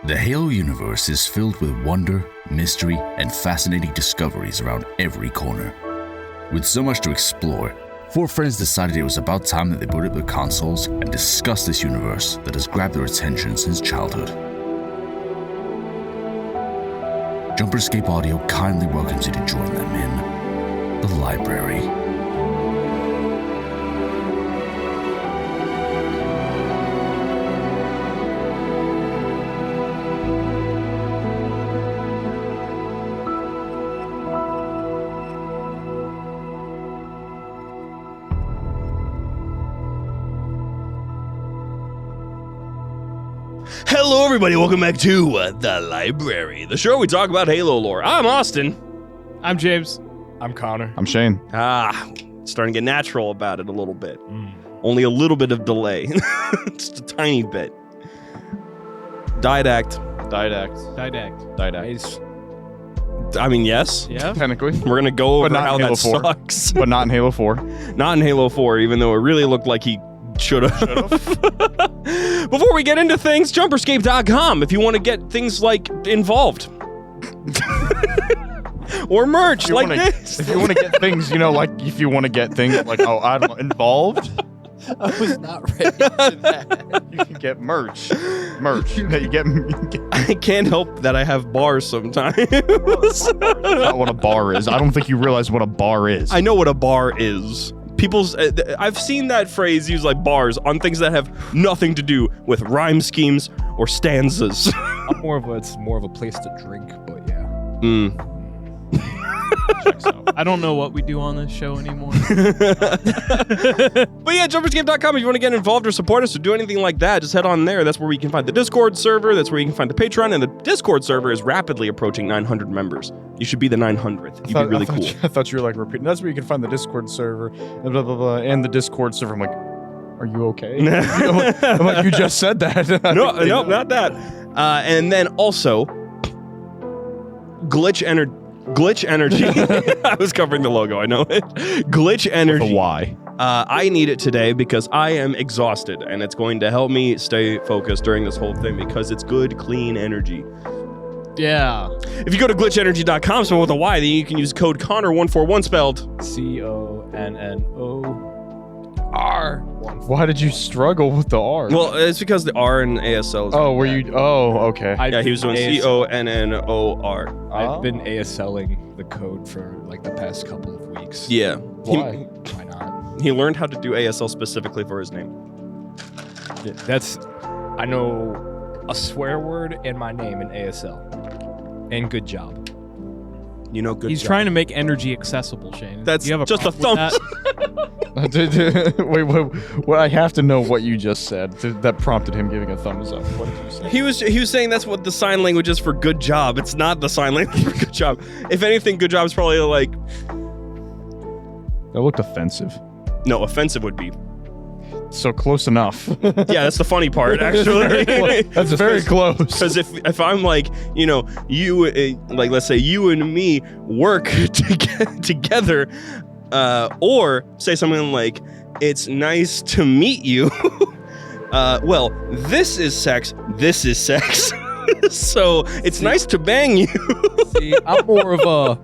The Halo universe is filled with wonder, mystery, and fascinating discoveries around every corner. With so much to explore, four friends decided it was about time that they booted up their consoles and discussed this universe that has grabbed their attention since childhood. JumperScape Audio kindly welcomes you to join them in the library. Hello everybody, welcome back to The Library, the show where we talk about Halo lore. I'm Austin. I'm James. I'm Connor. I'm Shane. Starting to get natural about it a little bit. Only a little bit of delay. Just a tiny bit. Didact. I mean, yes. Yeah. Technically. We're gonna go over how that 4. sucks. But not in Halo 4. Not in Halo 4, even though it really looked like he should have. Before we get into things, JumperScape.com if you want to get things like involved. Or merch like this. If you want to get things, like if you want to get things like, I don't know, involved. I was not ready for that. You can get merch. That you get. I can't help that I have bars sometimes. That's not what a bar is. I don't think you realize what a bar is. I know what a bar is. I've seen that phrase used like bars on things that have nothing to do with rhyme schemes or stanzas. It's more of a place to drink, but yeah. Checks out. I don't know what we do on this show anymore. But yeah, JumperScape.com if you want to get involved or support us or do anything like that, just head on there. That's where we can find the Discord server. That's where you can find the Patreon. And the Discord server is rapidly approaching 900 members. You should be the 900th. You'd be really cool. I thought you were like repeating. That's where you can find the Discord server, and blah, blah, blah, and the Discord server. I'm like, are you okay? I'm like, you just said that. No, not that. And then also, Glitch Energy. I was covering the logo, I know it. Glitch Energy. With a Y. I need it today because I am exhausted, and it's going to help me stay focused during this whole thing because it's good, clean energy. Yeah. If you go to glitchenergy.com, so with a Y, then you can use code Connor141 spelled CONNOR. Why did you struggle with the R? Well, it's because the R in ASL is okay. Yeah, he was doing CONNOR. I've been ASLing the code for like the past couple of weeks. Yeah. Why? Why not? He learned how to do ASL specifically for his name. I know a swear word and my name in ASL. And good job. You know, good He's job. trying to make energy accessible, Shane. That's Do you have just a problem with thumbs. Wait, well, I have to know what you just said that prompted him giving a thumbs up. What did you say? He was saying that's what the sign language is for good job. It's not the sign language for good job. If anything, good job is probably like... That looked offensive. No, offensive would be. So close enough. Yeah, that's the funny part, actually. That's very close. Because if I'm like, you, like, let's say you and me work together, or say something like, it's nice to meet you. Well, this is sex. So it's nice to bang you. See, I'm more of a...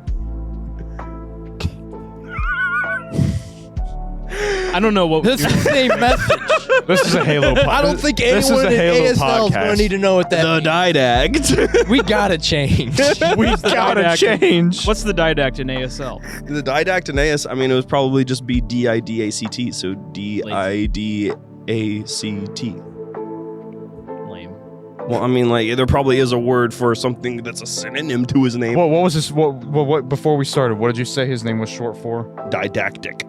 I don't know what This is a message. This is a Halo podcast. I don't think This is anyone a in Halo ASL is going podcast. to need to know what that The means. Didact. We gotta change. We gotta change. What's the Didact in ASL? The Didact in AS, I mean, it would probably just be DIDACT, so DIDACT. Lame. Well, I mean, like, there probably is a word for something that's a synonym to his name. What was this? What? Before we started, what did you say his name was short for? Didactic.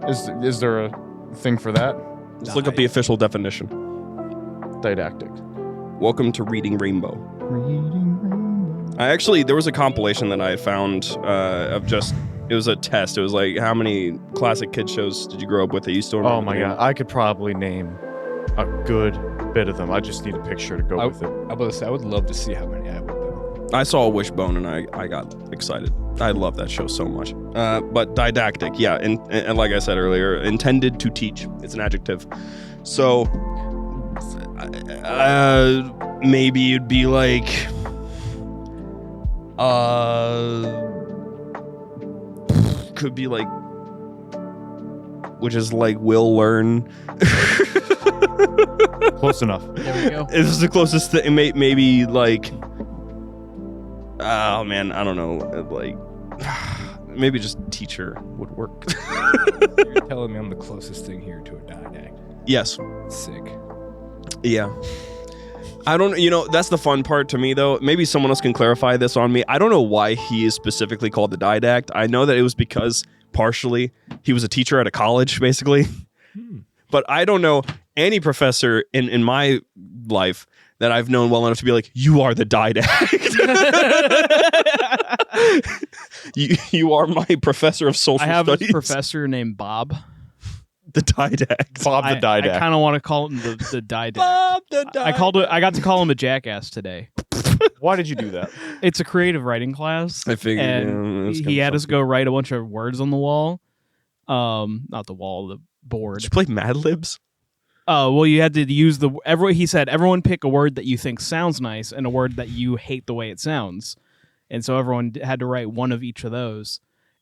Is there a thing for that? Let's look up the official definition. Didactic. Welcome to Reading Rainbow. There was a compilation that I found of just, it was a test. It was like, how many classic kid shows did you grow up with that you still remember? Oh my god, I could probably name a good bit of them. I just need a picture to go with it. I would love to see how many I would know. I saw a Wishbone and I got excited. I love that show so much. But didactic, yeah, and like I said earlier, intended to teach. It's an adjective. So maybe it'd be like Could be like, which is like will learn. Close enough. There we go. This is the closest thing. Maybe like, oh man, I don't know. Like, maybe just teacher would work. You're telling me I'm the closest thing here to a Didact. Yes. Sick. Yeah. I don't, that's the fun part to me, though. Maybe someone else can clarify this on me. I don't know why he is specifically called the Didact. I know that it was because, partially, he was a teacher at a college, basically. But I don't know any professor in my life that I've known well enough to be like, you are the Didact. you are my professor of social studies. I have a professor named Bob. The Didact. Bob the Didact. I kind of want to call him the Didact. Bob the Didact. I got to call him a jackass today. Why did you do that? It's a creative writing class. I figured. And he had us go write a bunch of words on the wall. Not the wall, the board. Did you play Mad Libs? Well, you had to use he said, everyone pick a word that you think sounds nice and a word that you hate the way it sounds. And so everyone had to write one of each of those.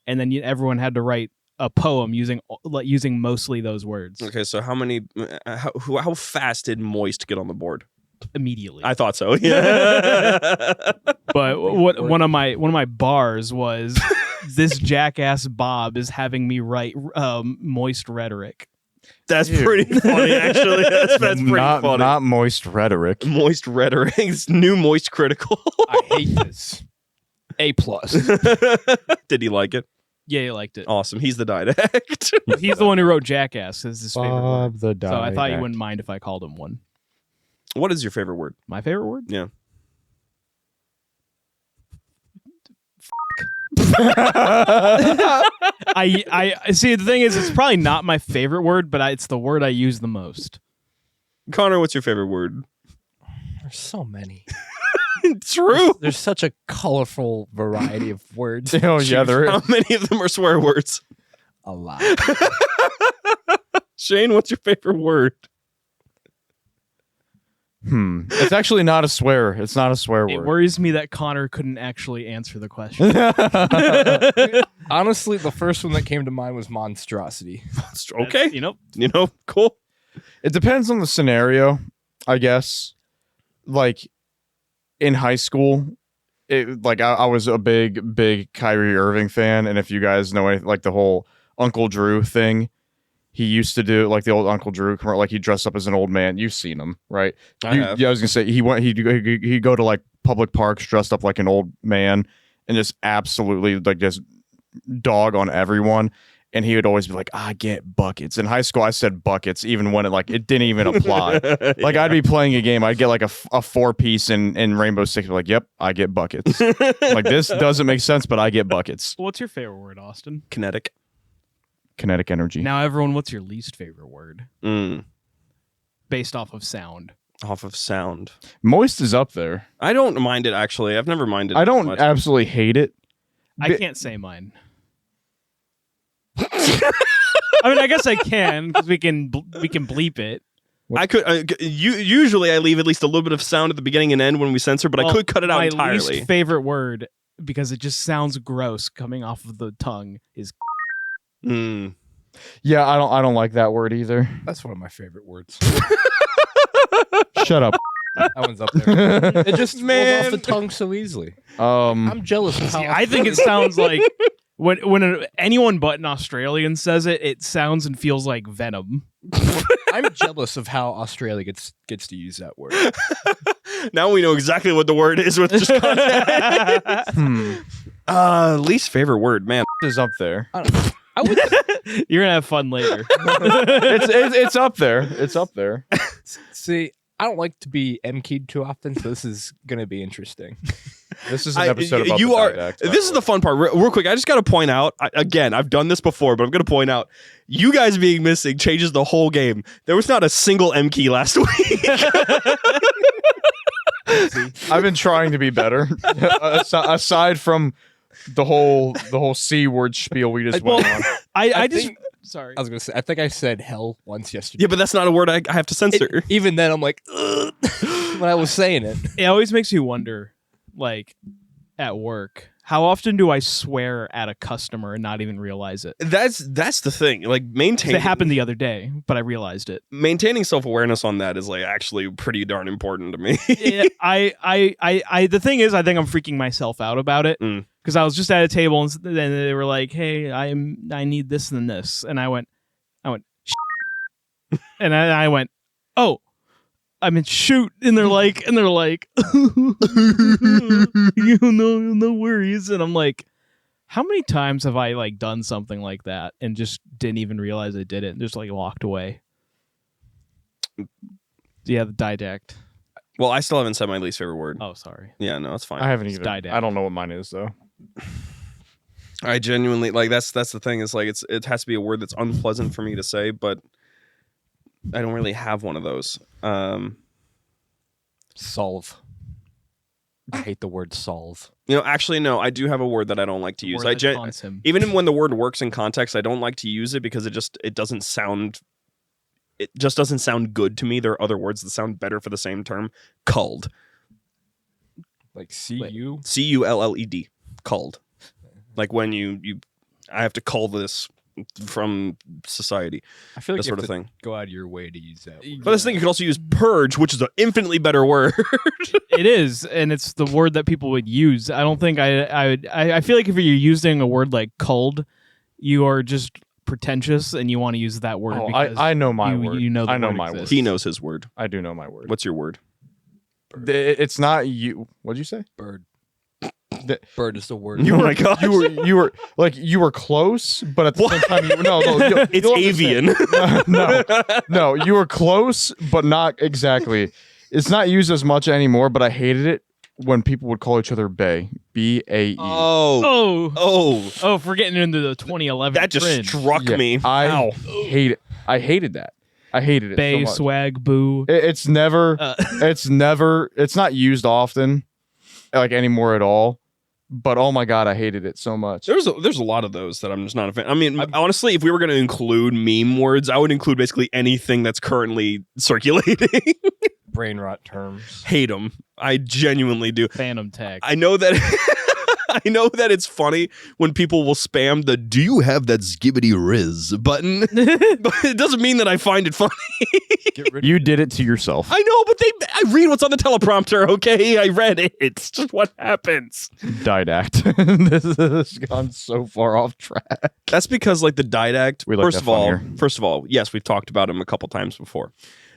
And then everyone had to write a poem using mostly those words. Okay, so how fast did Moist get on the board? Immediately. I thought so. Yeah. But one of my bars was this jackass Bob is having me write moist rhetoric. That's pretty funny, actually. That's pretty funny. Not moist rhetoric. Moist rhetoric. It's new Moist Critical. I hate this. A+. Did he like it? Yeah, he liked it. Awesome. He's the Didact. He's the one who wrote Jackass. Is his favorite Bob word. the Didact. So I thought you wouldn't mind if I called him one. What is your favorite word? My favorite word? Yeah. I see. The thing is, it's probably not my favorite word, but it's the word I use the most. Connor, what's your favorite word? There's so many. True. There's such a colorful variety of words. Oh, yeah, there is. How many of them are swear words? A lot. Shane, what's your favorite word? It's actually not a swear. It's not a swear It word. worries me that Connor couldn't actually answer the question. Honestly, the first one that came to mind was monstrosity. Okay. That's, Cool. It depends on the scenario, I guess. Like in high school, I was a big Kyrie Irving fan, and if you guys know anything, like the whole Uncle Drew thing, he used to do like the old Uncle Drew, like he dressed up as an old man. You've seen him, right? I have. Yeah, I was gonna say he'd go to like public parks dressed up like an old man and just absolutely like just dog on everyone. And he would always be like, I get buckets. In high school, I said buckets, even when it didn't even apply. Like, I'd be playing a game, I'd get like a 4-piece in Rainbow Six. Like, yep, I get buckets. Like, this doesn't make sense, but I get buckets. what's your favorite word, Austin? Kinetic. Kinetic energy. Now, everyone, what's your least favorite word? Mm. Based off of sound. Off of sound. Moist is up there. I don't mind it, actually. I've never minded I it don't much. absolutely hate it. I can't say mine. I mean, I guess I can because we can bleep it. I could. Usually, I leave at least a little bit of sound at the beginning and end when we censor, but I could cut it out my entirely. least favorite word, because it just sounds gross coming off of the tongue, is. Mm. Yeah, I don't like that word either. That's one of my favorite words. Shut up. That one's up there. It just rolls off the tongue so easily. I'm I'm jealous of how I think it sounds like when anyone but an Australian says it, it sounds and feels like venom. I'm jealous of how Australia gets to use that word. Now we know exactly what the word is with just context. Least favorite word, man. is up there. I would You're gonna have fun later. It's up there. It's up there. see. I don't like to be M-keyed too often, so this is gonna be interesting. This is an episode about you the are. Didact, This is the fun part. Real quick, I just got to point out again. I've done this before, but I'm going to point out you guys being missing changes the whole game. There was not a single M key last week. I've been trying to be better. Aside from the whole C word spiel we just went on. I think- sorry. I was gonna say. I think I said hell once yesterday. Yeah, but that's not a word I have to censor. Even then, I'm like, ugh, when I was saying it. It always makes you wonder, like, at work. How often do I swear at a customer and not even realize it? That's the thing. Like maintaining. It happened the other day, but I realized it. Maintaining self-awareness on that is like actually pretty darn important to me. Yeah, the thing is, I think I'm freaking myself out about it because I was just at a table and then they were like, "Hey, I need this and this," and I went, Shit. And I went, "Oh, I mean, shoot!" And they're like, no worries. And I'm like, how many times have I like done something like that and just didn't even realize I did it and just like walked away? Yeah, the Didact. Well, I still haven't said my least favorite word. Oh, sorry. Yeah, no, it's fine. I haven't It's either. Didact. I don't know what mine is though. I genuinely like that's the thing. Is like it has to be a word that's unpleasant for me to say, but I don't really have one of those. Solve. I hate the word solve. Actually, no, I do have a word that I don't like to use. Even when the word works in context, I don't like to use it because it doesn't sound. It just doesn't sound good to me. There are other words that sound better for the same term. Culled. Like CU? CULLED. Culled. Like when I have to cull this from society. I feel like that you sort have of to thing. go out of your way to use that. But this thing, you could also use purge, which is an infinitely better word. It is, and it's the word that people would use. I don't think I feel like if you're using a word like culled, you are just pretentious and you want to use that word. Oh, because I know my word. You know, I know word my exists. word. He knows his word. I do know my word. What's your word? It's not you. What'd you say? Bird. The- Bird is the word. Oh my gosh. You were close, but at the same time, It's avian. No, you were close, but not exactly. It's not used as much anymore, but I hated it when people would call each other Bae. B-A-E. Oh. For getting into the 2011 That just cringe. struck me. I Ow. hate it. I hated that. I hated it so Bay, much. swag, boo. It's never. It's not used often, like anymore at all. But oh my god, I hated it so much. There's a lot of those that I'm just not a fan. I mean, honestly, if we were going to include meme words, I would include basically anything that's currently circulating. Brain rot terms. Hate them. I genuinely do. Phantom tag. I know that I know that it's funny when people will spam the "Do you have that skibbity riz" button, but it doesn't mean that I find it funny. You did it to yourself. I know, but I read what's on the teleprompter, okay? I read it. It's just what happens. Didact. This has gone so far off track. That's because like the Didact, We like first that of all, yes, we've talked about him a couple times before.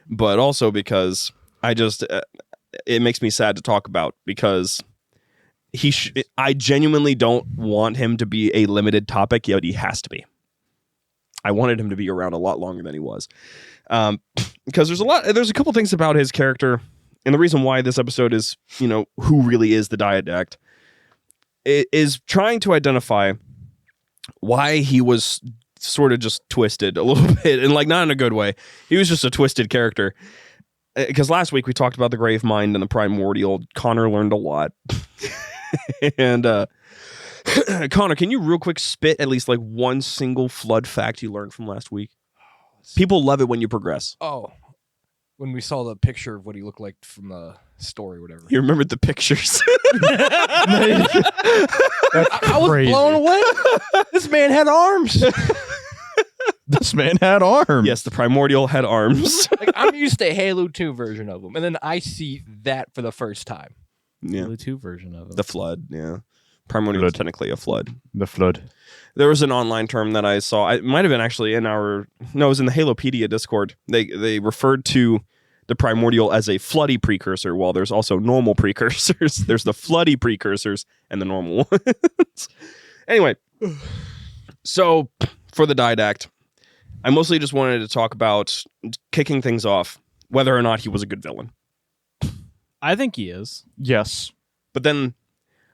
But also because I just it makes me sad to talk about because I genuinely don't want him to be a limited topic, yet he has to be. I wanted him to be around a lot longer than he was. Because there's a couple things about his character, and the reason why this episode is, who really is the Didact, is trying to identify why he was sort of just twisted a little bit, and like not in a good way. He was just a twisted character. Because last week we talked about the Grave Mind and the Primordial. Connor learned a lot. And Connor, can you real quick spit at least like one single flood fact you learned from last week? People love it when you progress. Oh, when we saw the picture of what he looked like from the story, or whatever. You remembered the pictures. I was crazy. blown away. This man had arms. This man had arms. Yes, the Primordial had arms. Like, I'm used to Halo 2 version of him, and then I see that for the first time. Yeah, The 2 version of it. the flood. Yeah, Primordial is technically a flood. The flood. There was an online term that I saw. It might have been actually it was in the Halopedia Discord. They referred to the Primordial as a floody precursor, while there's also normal precursors. There's the floody precursors and the normal ones. Anyway, so for the Didact, I mostly just wanted to talk about kicking things off, whether or not he was a good villain. I think he is. Yes. But then,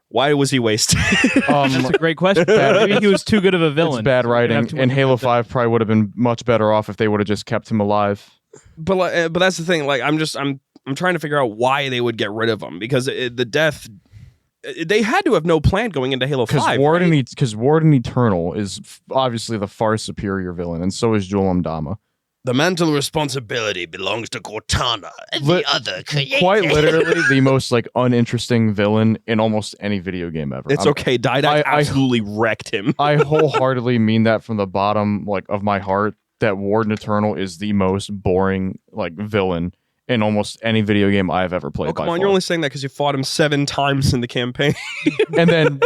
why was he wasted? That's a great question. Maybe he was too good of a villain. It's bad We're gonna have writing. too And much Halo of that. 5 probably would have been much better off if they would have just kept him alive. But that's the thing. Like, I'm trying to figure out why they would get rid of him, because the death. They had to have no plan going into Halo 5. Because Warden Eternal is obviously the far superior villain, and so is Jul Mdama. The mantle responsibility belongs to Cortana and the other creator. Quite literally the most like uninteresting villain in almost any video game ever. It's okay. Didact I absolutely wrecked him. I wholeheartedly mean that from the bottom like of my heart. That Warden Eternal is the most boring like villain in almost any video game I've ever played. Oh, come by on. far. You're only saying that because you fought him 7 times in the campaign. And then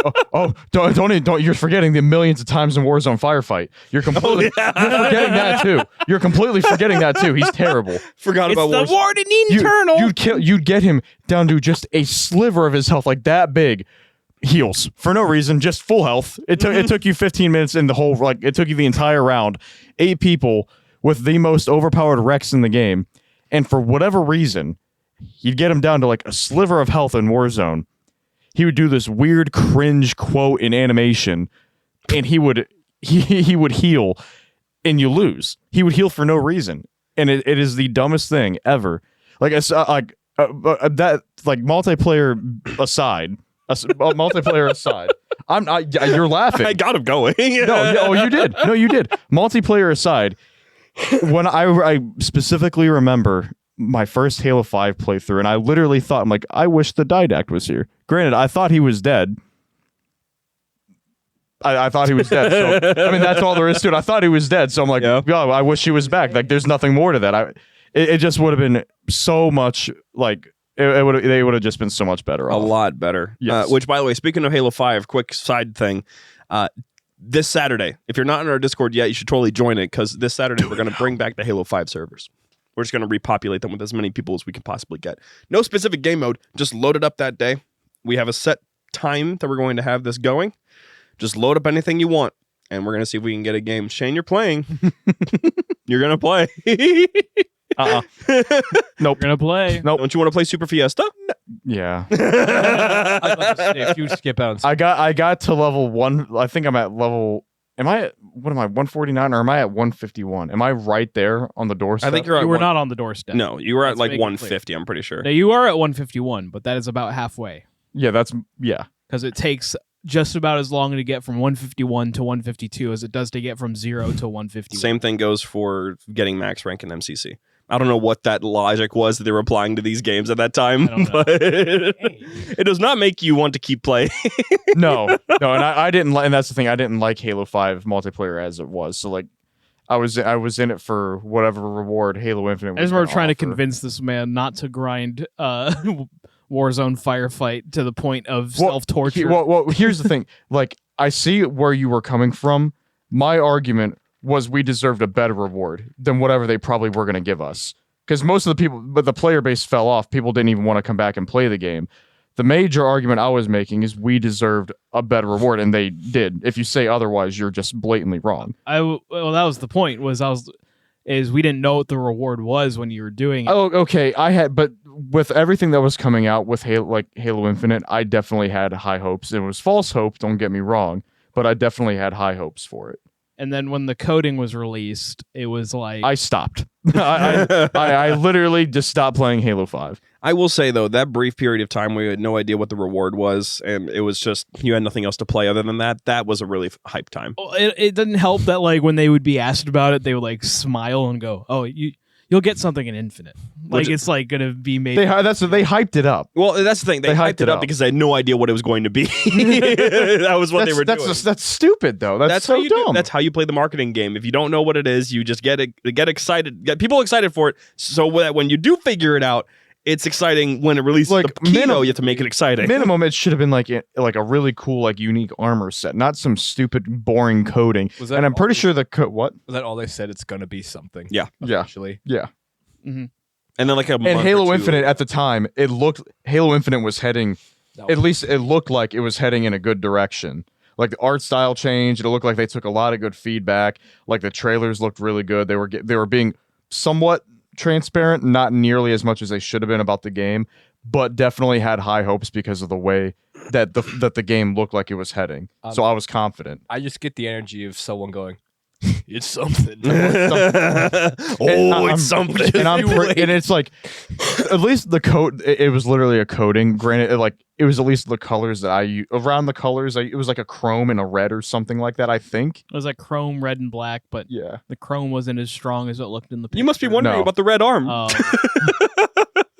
don't you're forgetting the millions of times in Warzone firefight. You're completely you're forgetting that too. You're completely forgetting that too. He's terrible. Forgot It's about the Warzone. Warden Eternal. You'd get him down to just a sliver of his health, like that big. Heals for no reason, just full health. It took you 15 minutes in the whole like it took you the entire round. 8 people with the most overpowered Rex in the game, and for whatever reason, you'd get him down to like a sliver of health in Warzone. He would do this weird cringe quote in animation, and he would heal, and you lose. He would heal for no reason, and it is the dumbest thing ever. Like that, like multiplayer aside. Multiplayer aside, I'm not. You're laughing. I got him going. No, you did. No, you did. Multiplayer aside, when I specifically remember my first Halo 5 playthrough, and I literally thought, I'm like, I wish the Didact was here. Granted, I thought he was dead. I thought he was dead. So I mean, that's all there is to it. I thought he was dead. So I'm like, Yeah. oh, I wish he was back. Like, there's nothing more to that. It just would have been so much like. They would have just been so much better A off. lot better. Yes. Which, by the way, speaking of Halo 5, quick side thing. This Saturday, if you're not in our Discord yet, you should totally join it because this Saturday we're going to bring back the Halo 5 servers. We're just going to repopulate them with as many people as we can possibly get. No specific game mode. Just load it up that day. We have a set time that we're going to have this going. Just load up anything you want, and we're going to see if we can get a game. Shane, you're playing. You're going to play. Nope. We're gonna play. Nope. Don't you want to play Super Fiesta? Yeah. I'd like to say if you skip out. I got to level 1. I think I'm at level. Am I? What am I? 149 or am I at 151? Am I right there on the doorstep? I think you're at You were one- not on the doorstep. No, you were at Let's like make it 150, I'm pretty sure. No, you are at 151, but that is about halfway Yeah, that's yeah. because it takes just about as long to get from 151 to 152 as it does to get from 0 to 151. Same thing goes for getting max rank in MCC. I don't know what that logic was that they were applying to these games at that time, I don't know. but it does not make you want to keep playing. No, and I didn't like, and that's the thing. I didn't like Halo 5 multiplayer as it was. So like, I was in it for whatever reward Halo Infinite was. I just remember gonna trying to offer. convince this man not to grind Warzone firefight to the point of self-torture. Well, here's the thing. Like, I see where you were coming from. My argument was we deserved a better reward than whatever they probably were going to give us. Because most of the people, but the player base fell off. People didn't even want to come back and play the game. The major argument I was making is we deserved a better reward, and they did. If you say otherwise, you're just blatantly wrong. Well, that was the point. Is we didn't know what the reward was when you were doing it. Oh, okay. But with everything that was coming out with Halo Infinite, I definitely had high hopes. It was false hope, don't get me wrong, but I definitely had high hopes for it. And then when the coding was released, it was like I stopped. I literally just stopped playing Halo 5. I will say, though, that brief period of time where you had no idea what the reward was, and it was just, you had nothing else to play other than that was a really hype time. it didn't help that like when they would be asked about it, they would like smile and go, "Oh, you'll get something in Infinite." Like Which- it's like gonna be made. They hyped it up. Well, that's the thing. They hyped it up because they had no idea what it was going to be. That was what they were doing. That's stupid though. That's so how you dumb. That's how you play the marketing game. If you don't know what it is, you just get excited, get people excited for it. So that when you do figure it out, it's exciting when it releases. Like, the kilo, you have to make it exciting. Minimum, it should have been like a really cool, like unique armor set, not some stupid, boring coding. Was that and I'm pretty all- sure the what? Was that all they said? It's gonna be something. Yeah. Actually. Yeah. And then like a And month or Halo two- Infinite at the time, Halo Infinite was heading. No. At least it looked like it was heading in a good direction. Like the art style changed. It looked like they took a lot of good feedback. Like the trailers looked really good. They were being somewhat transparent, not nearly as much as they should have been about the game, but definitely had high hopes because of the way that the game looked like it was heading. So I was confident. I just get the energy of someone going, It's something. It's something. And it's like, at least the coat. It was literally a coating. Granted, it was at least the colors that I use. Around the colors, it was like a chrome and a red or something like that. I think. It was like chrome, red, and black, but Yeah. the chrome wasn't as strong as it looked in the picture. You must be wondering No. about the red arm. Oh.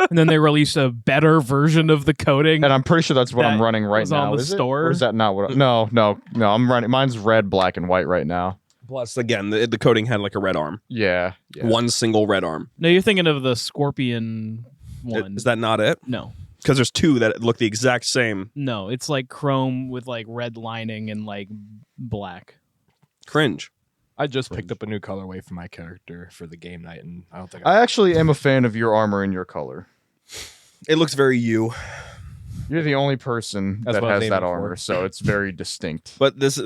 And then they released a better version of the coating. And I'm pretty sure that's what That I'm running right was now. on the is it? store? Or is that not what? No. I'm running. Mine's red, black, and white right now. Plus, again, the coating had like a red arm. Yeah. One single red arm. No, you're thinking of the Scorpion one. Is that not it? No. Because there's two that look the exact same. No, it's like chrome with like red lining and like black. Cringe. I just picked up a new colorway for my character for the game night, and I don't think I actually am a fan of your armor and your color. It looks very you. You're the only person That's that what I was has that aiming for. armor, so it's very distinct. But this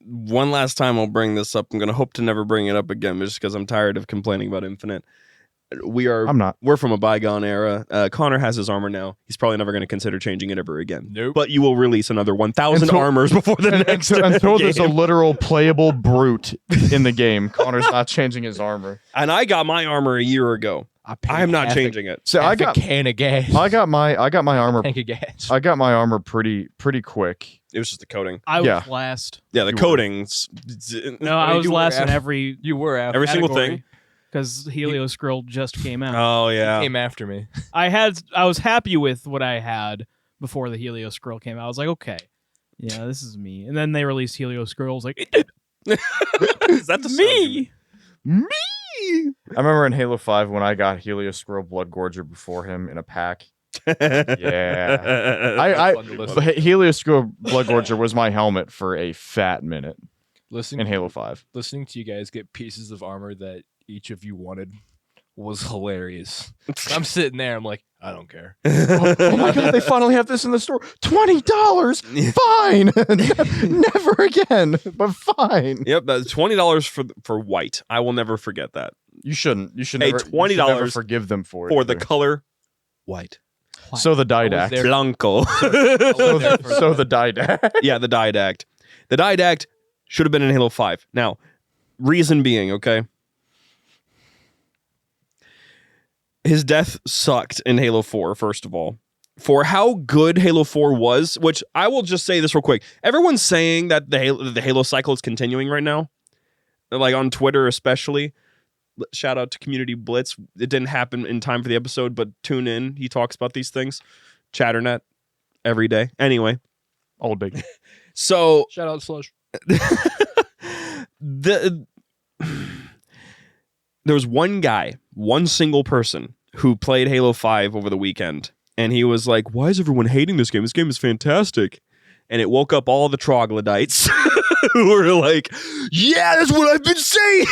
one last time I'll bring this up. I'm going to hope to never bring it up again just because I'm tired of complaining about Infinite. I'm not. We're from a bygone era. Connor has his armor now. He's probably never going to consider changing it ever again. Nope. But you will release another 1,000 Until- armors before the next Until game. there's a literal playable brute in the game, Connor's not changing his armor. And I got my armor a year ago. I'm not changing it. So I I got got a can of gas. I got my armor. tank of gas. I got my armor pretty quick. It was just the coating. I was Yeah. last. Yeah, the You were. coatings. No, I was You were last in after- every You were after. Every single thing. because Helios Scroll just came out. Oh, yeah. Came after me. I was happy with what I had before the Helios Scroll came out. I was like, okay, yeah, this is me. And then they released Helios Scroll. I was like, Is that the me. I remember in Halo 5 when I got Helios Scroll Blood Gorger before him in a pack. Yeah. Fun to listen. Helios Scroll Blood Gorger was my helmet for a fat minute Listening in Halo 5. listening to you guys get pieces of armor that each of you wanted was hilarious. I'm sitting there, I'm like, I don't care. Oh my god, they finally have this in the store. $20. Fine. Never again, but fine. Yep, that's $20 for white. I will never forget that. You shouldn't. You should Hey, never, $20 you should never forgive them for it. For the too. color white. So the I was Didact. there- Blanco. So the Didact. Yeah, the Didact. The Didact should have been in Halo 5. Now, reason being, okay? His death sucked in Halo 4, first of all. For how good Halo 4 was, which I will just say this real quick. Everyone's saying that the Halo cycle is continuing right now. Like on Twitter especially. Shout out to Community Blitz. It didn't happen in time for the episode, but tune in. He talks about these things. Chatternet every day. Anyway. Old big. So Shout out Slush. there was one guy, one single person who played Halo 5 over the weekend, and he was like, why is everyone hating this game? This game is fantastic. And it woke up all the troglodytes who were like, yeah, that's what I've been saying.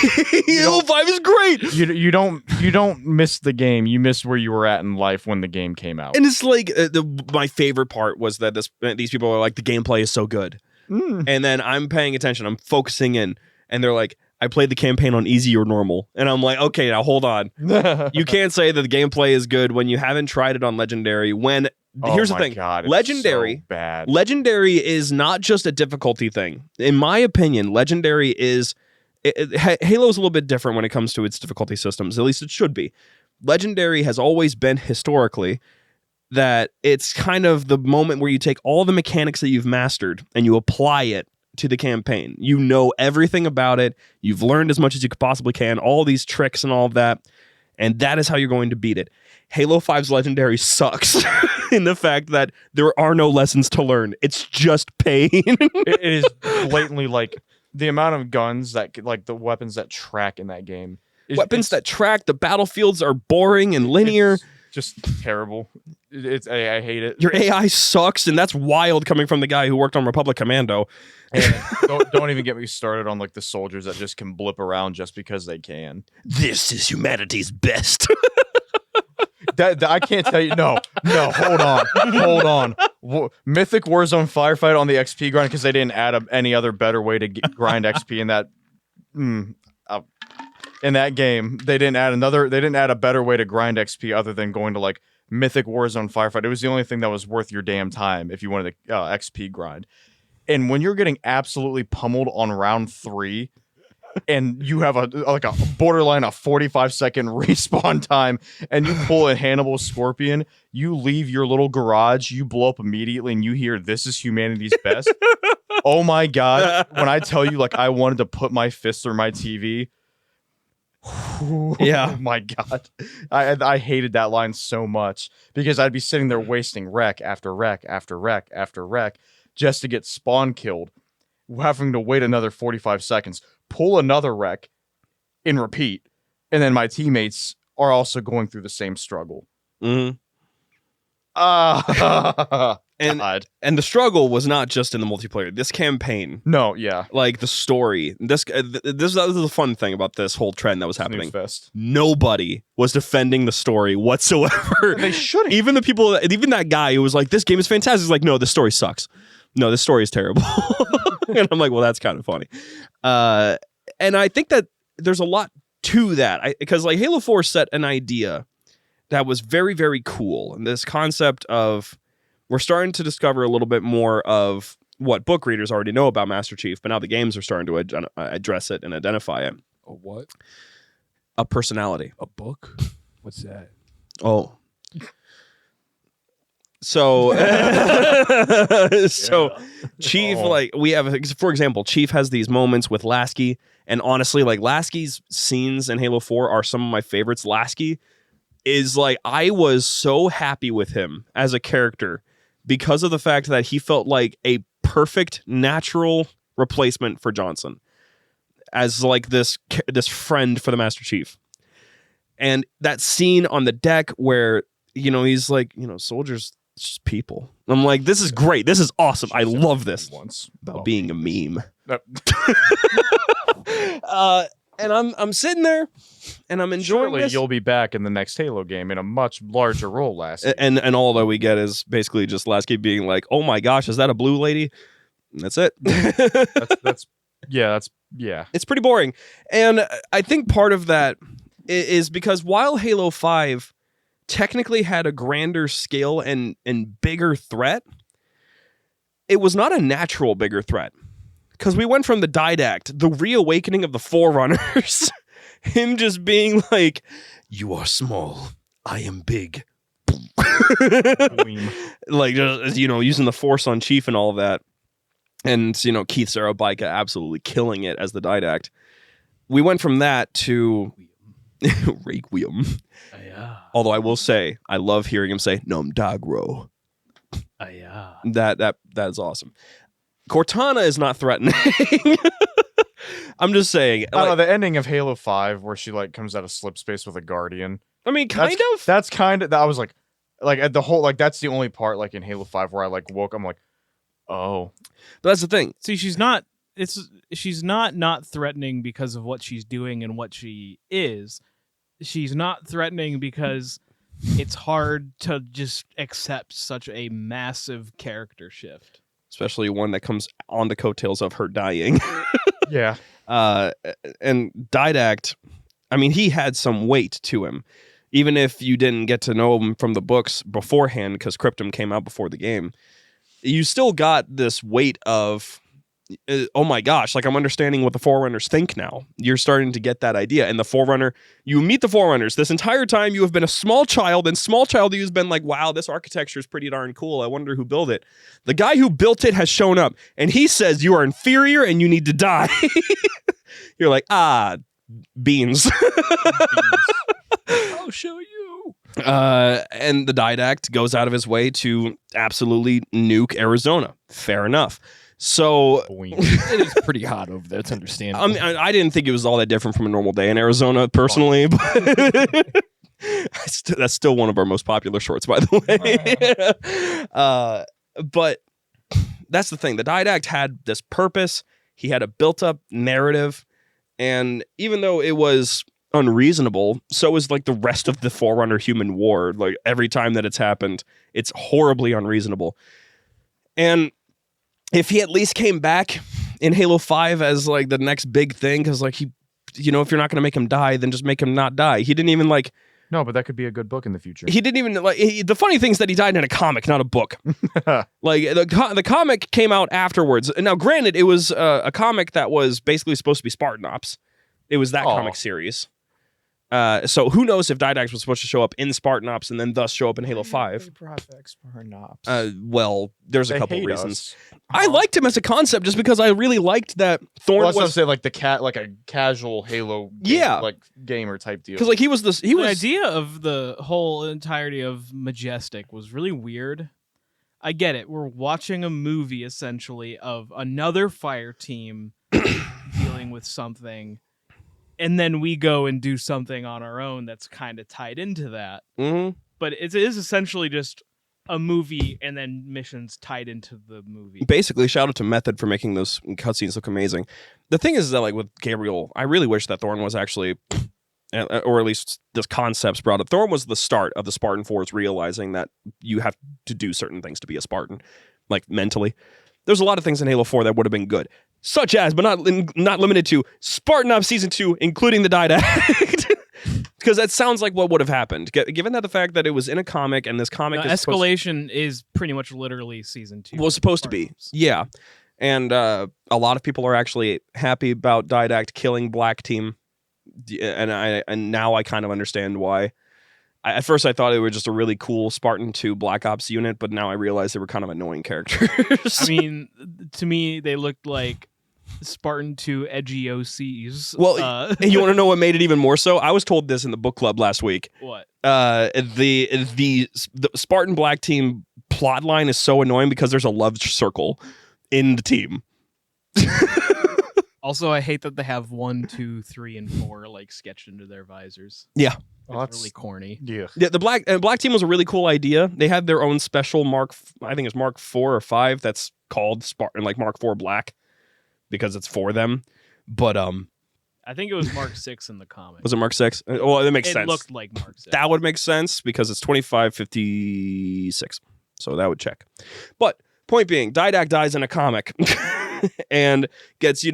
Halo 5 is great. You don't miss the game. You miss where you were at in life when the game came out. And it's like my favorite part was that these people are like, the gameplay is so good. And then I'm paying attention. I'm focusing in. And they're like, I played the campaign on easy or normal. And I'm like, okay, now hold on. You can't say that the gameplay is good when you haven't tried it on Legendary. When here's the thing. God, it's Legendary, so bad. Legendary is not just a difficulty thing. In my opinion, Legendary is... Halo is a little bit different when it comes to its difficulty systems. At least it should be. Legendary has always been historically that it's kind of the moment where you take all the mechanics that you've mastered and you apply it to the campaign. You know everything about it. You've learned as much as you could possibly can, all these tricks and all of that. And that is how you're going to beat it. Halo 5's Legendary sucks in the fact that there are no lessons to learn. It's just pain. It is blatantly like the amount of guns that like the weapons that track in that game. Weapons that track, the battlefields are boring and linear. It's just terrible. I hate it. Your AI sucks, and that's wild coming from the guy who worked on Republic Commando. And don't even get me started on like the soldiers that just can blip around just because they can. This is humanity's best. That I can't tell you. No. Hold on. Mythic Warzone firefight on the XP grind because they didn't add any other better way to grind XP in that. In that game, they didn't add a better way to grind XP other than going to like Mythic Warzone firefight. It was the only thing that was worth your damn time if you wanted the XP grind. And when you're getting absolutely pummeled on round 3, and you have a borderline a 45-second respawn time, and you pull a Hannibal Scorpion, you leave your little garage, you blow up immediately, and you hear "This is humanity's best." Oh my god! When I tell you, like, I wanted to put my fist through my TV. Yeah. Oh my god, I hated that line so much because I'd be sitting there wasting wreck after wreck after wreck after wreck just to get spawn killed, having to wait another 45 seconds, pull another wreck, and repeat, and then my teammates are also going through the same struggle. Mm-hmm. And the struggle was not just in the multiplayer. This campaign, No, yeah. like the story, this was the fun thing about this whole trend that was happening. Fest. Nobody was defending the story whatsoever. They shouldn't. Even the people, even that guy who was like, "This game is fantastic," is like, "No, this story sucks. No, this story is terrible." And I'm like, "Well, that's kind of funny." And I think that there's a lot to that, because like Halo 4 set an idea that was very, very cool, and this concept of, we're starting to discover a little bit more of what book readers already know about Master Chief, but now the games are starting to address it and identify it. A what? A personality. A book? What's that? Oh. So, Chief, like, we have, for example, Chief has these moments with Lasky, and honestly, like, Lasky's scenes in Halo 4 are some of my favorites. Lasky is like, I was so happy with him as a character because of the fact that he felt like a perfect natural replacement for Johnson as like this friend for the Master Chief. And that scene on the deck where, you know, he's like, you know, soldiers, just people. I'm like, this is great. This is awesome. I love this. Once About being a meme. Nope. And I'm sitting there, and I'm enjoying Surely this. you'll be back in the next Halo game in a much larger role, Lasky. And all that we get is basically just Lasky being like, "Oh my gosh, is that a blue lady?" And that's it. that's It's pretty boring. And I think part of that is because while Halo 5 technically had a grander scale and bigger threat, it was not a natural bigger threat. Because we went from the Didact, the reawakening of the Forerunners, him just being like, "You are small, I am big." Like, just, you know, using the Force on Chief and all of that. And, you know, Keith Sarabika absolutely killing it as the Didact. We went from that to Requiem. Although I will say, I love hearing him say, "Num Dagro." That is awesome. Cortana is not threatening. I'm just saying. I don't know, the ending of Halo 5 where she like comes out of slip space with a Guardian. I mean, kind of. That's kind of, I was like at the whole, like, that's the only part like in Halo 5 where I like woke, I'm like, oh. But that's the thing. See, she's not threatening because of what she's doing and what she is. She's not threatening because it's hard to just accept such a massive character shift. Especially one that comes on the coattails of her dying. Yeah. And Didact, I mean, he had some weight to him. Even if you didn't get to know him from the books beforehand, because Cryptum came out before the game, you still got this weight of, oh my gosh, like, I'm understanding what the Forerunners think now. You're starting to get that idea. And the Forerunner, you meet the Forerunners. This entire time you have been a small child, and small child you's been like, wow, this architecture is pretty darn cool. I wonder who built it. The guy who built it has shown up, and he says you are inferior and you need to die. You're like, beans. I'll show you. And the Didact goes out of his way to absolutely nuke Arizona. Fair enough. So it is pretty hot over there. It's understandable. I didn't think it was all that different from a normal day in Arizona, personally. But that's still one of our most popular shorts, by the way. But that's the thing. The Didact had this purpose. He had a built-up narrative. And even though it was unreasonable, so is like the rest of the Forerunner human war. Like, every time that it's happened, it's horribly unreasonable. And if he at least came back in Halo 5 as like the next big thing, because like he, you know, if you're not going to make him die, then just make him not die. He didn't even like. No, but that could be a good book in the future. He didn't even like. The funny thing is that he died in a comic, not a book. Like the comic came out afterwards. Now, granted, it was a comic that was basically supposed to be Spartan Ops, It was that Aw. comic series. So who knows if Didact was supposed to show up in Spartan Ops and then thus show up in Halo 5. They brought back Spartan Ops. Well, there's a They couple hate reasons. us. I liked him as a concept just because I really liked that Thorn Well, that's what I'm was saying, like like a casual Halo Yeah. like gamer type deal. because like he was The was idea of the whole entirety of Majestic was really weird. I get it. We're watching a movie essentially of another fire team dealing with something, and then we go and do something on our own that's kind of tied into that. Mhm. But it is essentially just a movie and then missions tied into the movie. basically shout out to Method for making those cutscenes look amazing. The thing is that like with Gabriel, I really wish that Thorn was actually, or at least this concepts brought up. Thorn was the start of the Spartan Force realizing that you have to do certain things to be a Spartan, like mentally. There's a lot of things in Halo 4 that would have been good, such as, but not limited to, Spartan Ops Season 2, including the Didact. Because that sounds like what would have happened, given that the fact that it was in a comic and this comic is Escalation is pretty much literally season 2. was supposed to be. Spartans. Yeah. And a lot of people are actually happy about Didact killing Black Team. And now I kind of understand why. At first I thought they were just a really cool Spartan 2 Black Ops unit, but now I realize they were kind of annoying characters. I mean, to me, they looked like Spartan 2 edgy OCs. Well, you want to know what made it even more so? I was told this in the book club last week. What? The Spartan Black Team plot line is so annoying because there's a love circle in the team. Also, I hate that they have 1, 2, 3, and 4 like sketched into their visors. Yeah. Well, It's that's really corny. yeah. Yeah, the Black Team was a really cool idea. They had their own special I think it's Mark 4 or 5 that's called Spartan, like Mark 4 Black, because it's for them. But I think it was Mark 6 in the comic. was it Mark 6? Well, that makes it sense. looked like Mark 6. That would make sense because it's 2556. So that would check. But point being, Didact dies in a comic and gets,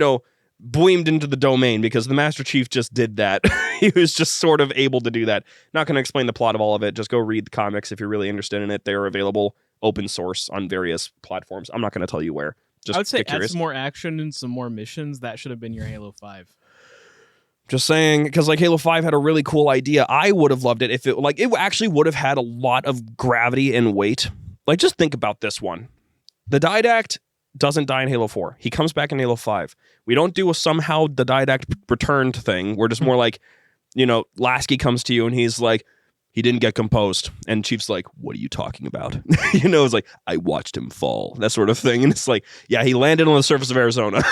boemed into the domain because the Master Chief just did that. He was just sort of able to do that. Not going to explain the plot of all of it. Just go read the comics if you're really interested in it. They're available open source on various platforms. I'm not going to tell you where. Just I would say get add curious. some more action and some more missions. That should have been your Halo 5. Just saying, because like Halo 5 had a really cool idea. I would have loved it if it actually would have had a lot of gravity and weight. Like, just think about this one. The Didact doesn't die in Halo 4. He comes back in Halo 5. We don't do a somehow the Didact returned thing. We're just more like, Lasky comes to you and he's like, he didn't get composed. And Chief's like, what are you talking about? It's like, I watched him fall. That sort of thing. And it's like, yeah, he landed on the surface of Arizona.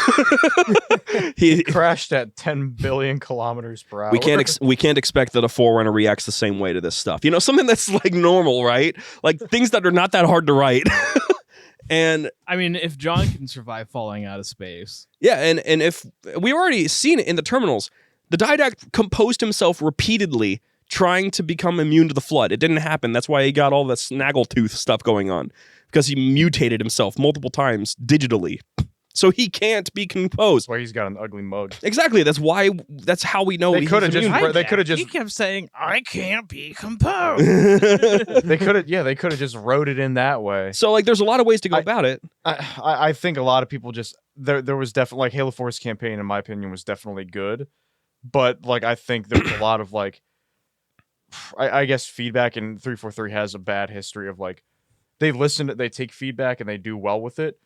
He crashed at 10 billion kilometers per hour. We can't expect that a Forerunner reacts the same way to this stuff. Something that's like normal, right? Like things that are not that hard to write. And I mean, if John can survive falling out of space. yeah, and if we already seen it in the terminals, the Didact composed himself repeatedly trying to become immune to the flood. It didn't happen. That's why he got all that snaggletooth stuff going on, because he mutated himself multiple times digitally. So he can't be composed. That's why he's got an ugly mug. Exactly. That's how we know They he's could have immune. He kept saying, I can't be composed. They could have just wrote it in that way. So like there's a lot of ways to go about it. I think a lot of people just there was definitely like Halo 4's campaign, in my opinion, was definitely good, but like I think there's a lot of like I guess feedback, and 343 has a bad history of like they listen, they take feedback and they do well with it,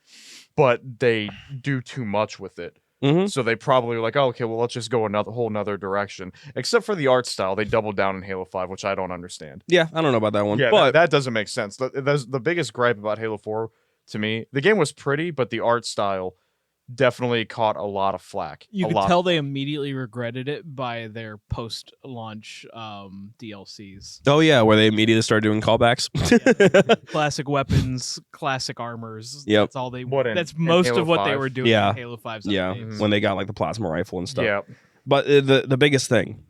but they do too much with it. Mhm. So they probably were like, oh, okay, well, let's just go another direction. Except for the art style, they doubled down in Halo 5, which I don't understand. Yeah, I don't know about that one. Yeah, but that doesn't make sense. The biggest gripe about Halo 4 to me, the game was pretty, but the art style definitely caught a lot of flack. You could tell they immediately regretted it by their post-launch DLCs. oh yeah, where they immediately started doing callbacks. Classic weapons, classic armors. Yep. That's all they. In most Halo of what they 5? were doing Yeah. in Halo 5's Yeah, updates. when they got like the plasma rifle and stuff. Yeah. But the biggest thing,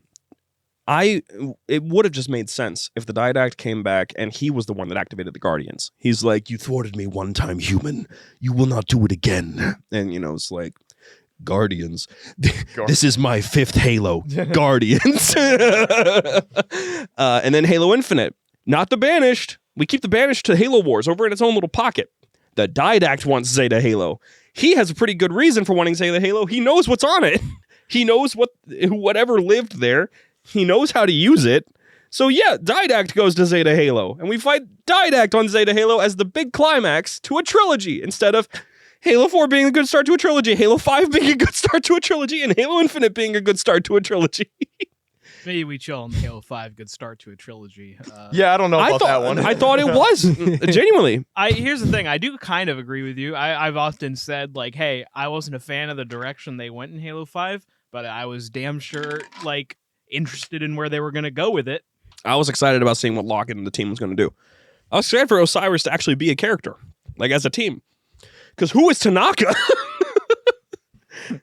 it would have just made sense if the Didact came back and he was the one that activated the Guardians. He's like, you thwarted me one time, human. You will not do it again. And it's like, Guardians. This is my 5th Halo. Guardians. And then Halo Infinite. Not the Banished. We keep the Banished to Halo Wars over in its own little pocket. The Didact wants Zeta Halo. He has a pretty good reason for wanting Zeta Halo. He knows what's on it. He knows whatever lived there. He knows how to use it. So yeah, Didact goes to Zeta Halo, and we fight Didact on Zeta Halo as the big climax to a trilogy, instead of Halo 4 being a good start to a trilogy, Halo 5 being a good start to a trilogy, and Halo Infinite being a good start to a trilogy. Maybe we chill on Halo 5, good start to a trilogy. Yeah, I don't know about that one. I thought it was, genuinely. Here's the thing, I do kind of agree with you. I've often said, like, hey, I wasn't a fan of the direction they went in Halo 5, but I was damn sure, like, interested in where they were going to go with it. I was excited about seeing what Lockett and the team was going to do. I was excited for Osiris to actually be a character, like as a team. Because who is Tanaka?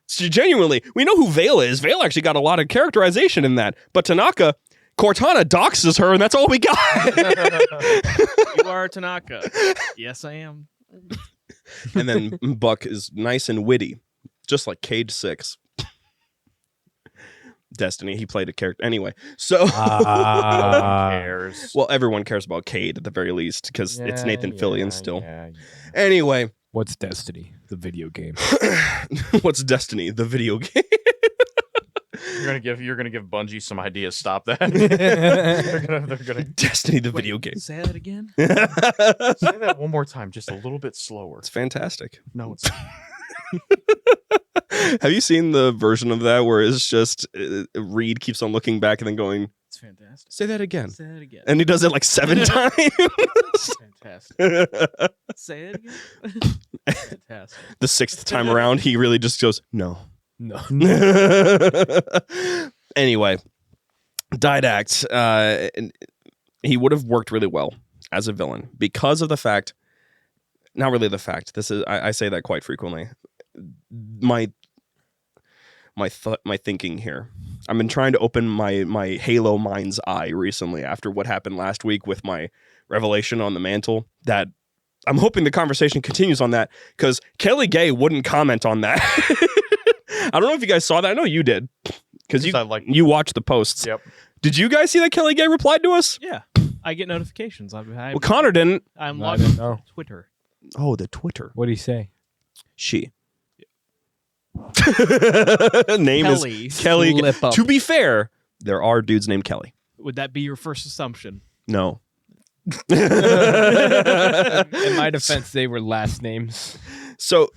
So genuinely, we know who Vale is. Vale actually got a lot of characterization in that. But Tanaka, Cortana doxes her, and that's all we got. You are Tanaka. Yes, I am. And then Buck is nice and witty, just like Cage 6. Destiny, he played a character anyway. So Who cares? well, everyone cares about Cade at the very least because it's Nathan Fillion still. Yeah. Anyway, What's Destiny, the video game? what's Destiny, the video game? You're gonna give Bungie some ideas. Stop that. they're gonna Destiny, the video game. Say that again? say that one more time, just a little bit slower. It's fantastic. No, it's Have you seen the version of that where it's just Reed keeps on looking back and then going, It's fantastic. say that again. Say that again. And he does it like 7 times. Fantastic. Say it again. Fantastic. The 6th time around, he really just goes, no. No. Anyway, Didact, he would have worked really well as a villain because of the fact, not really the fact, this is, I say that quite frequently. My thinking here. I've been trying to open my Halo mind's eye recently after what happened last week with my revelation on the mantle, that I'm hoping the conversation continues on that, because Kelly Gay wouldn't comment on that. I don't know if you guys saw that. I know you did, because you watched the posts. Yep. Did you guys see that Kelly Gay replied to us? Yeah. I get notifications. Well, Connor didn't. I'm No, I logged didn't on know. Twitter. Oh, the Twitter. What'd he say? She. Name Kelly. is Kelly. Slip up. To be fair, there are dudes named Kelly. Would that be your first assumption? No. In my defense, they were last names. So,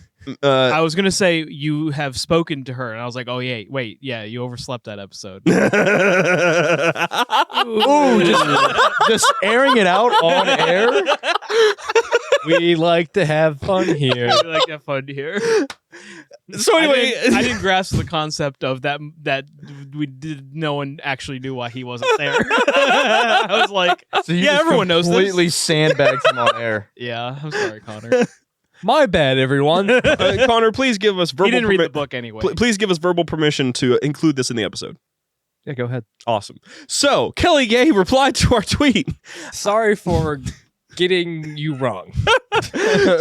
I was going to say you have spoken to her, and I was like, oh, yeah, wait, yeah, you overslept that episode. Ooh, just airing it out on air. We like to have fun here. I like that fun here. So anyway, I didn't grasp the concept of that no one actually knew why he wasn't there. I was like, So you yeah, just everyone knows this. completely sandbagged him on air. Yeah, I'm sorry, Connor. My bad, everyone. Connor, please give us verbal. He didn't read the book anyway. Please give us verbal permission to include this in the episode. Yeah, go ahead. Awesome. So Kelly Gay replied to our tweet. Sorry for getting you wrong.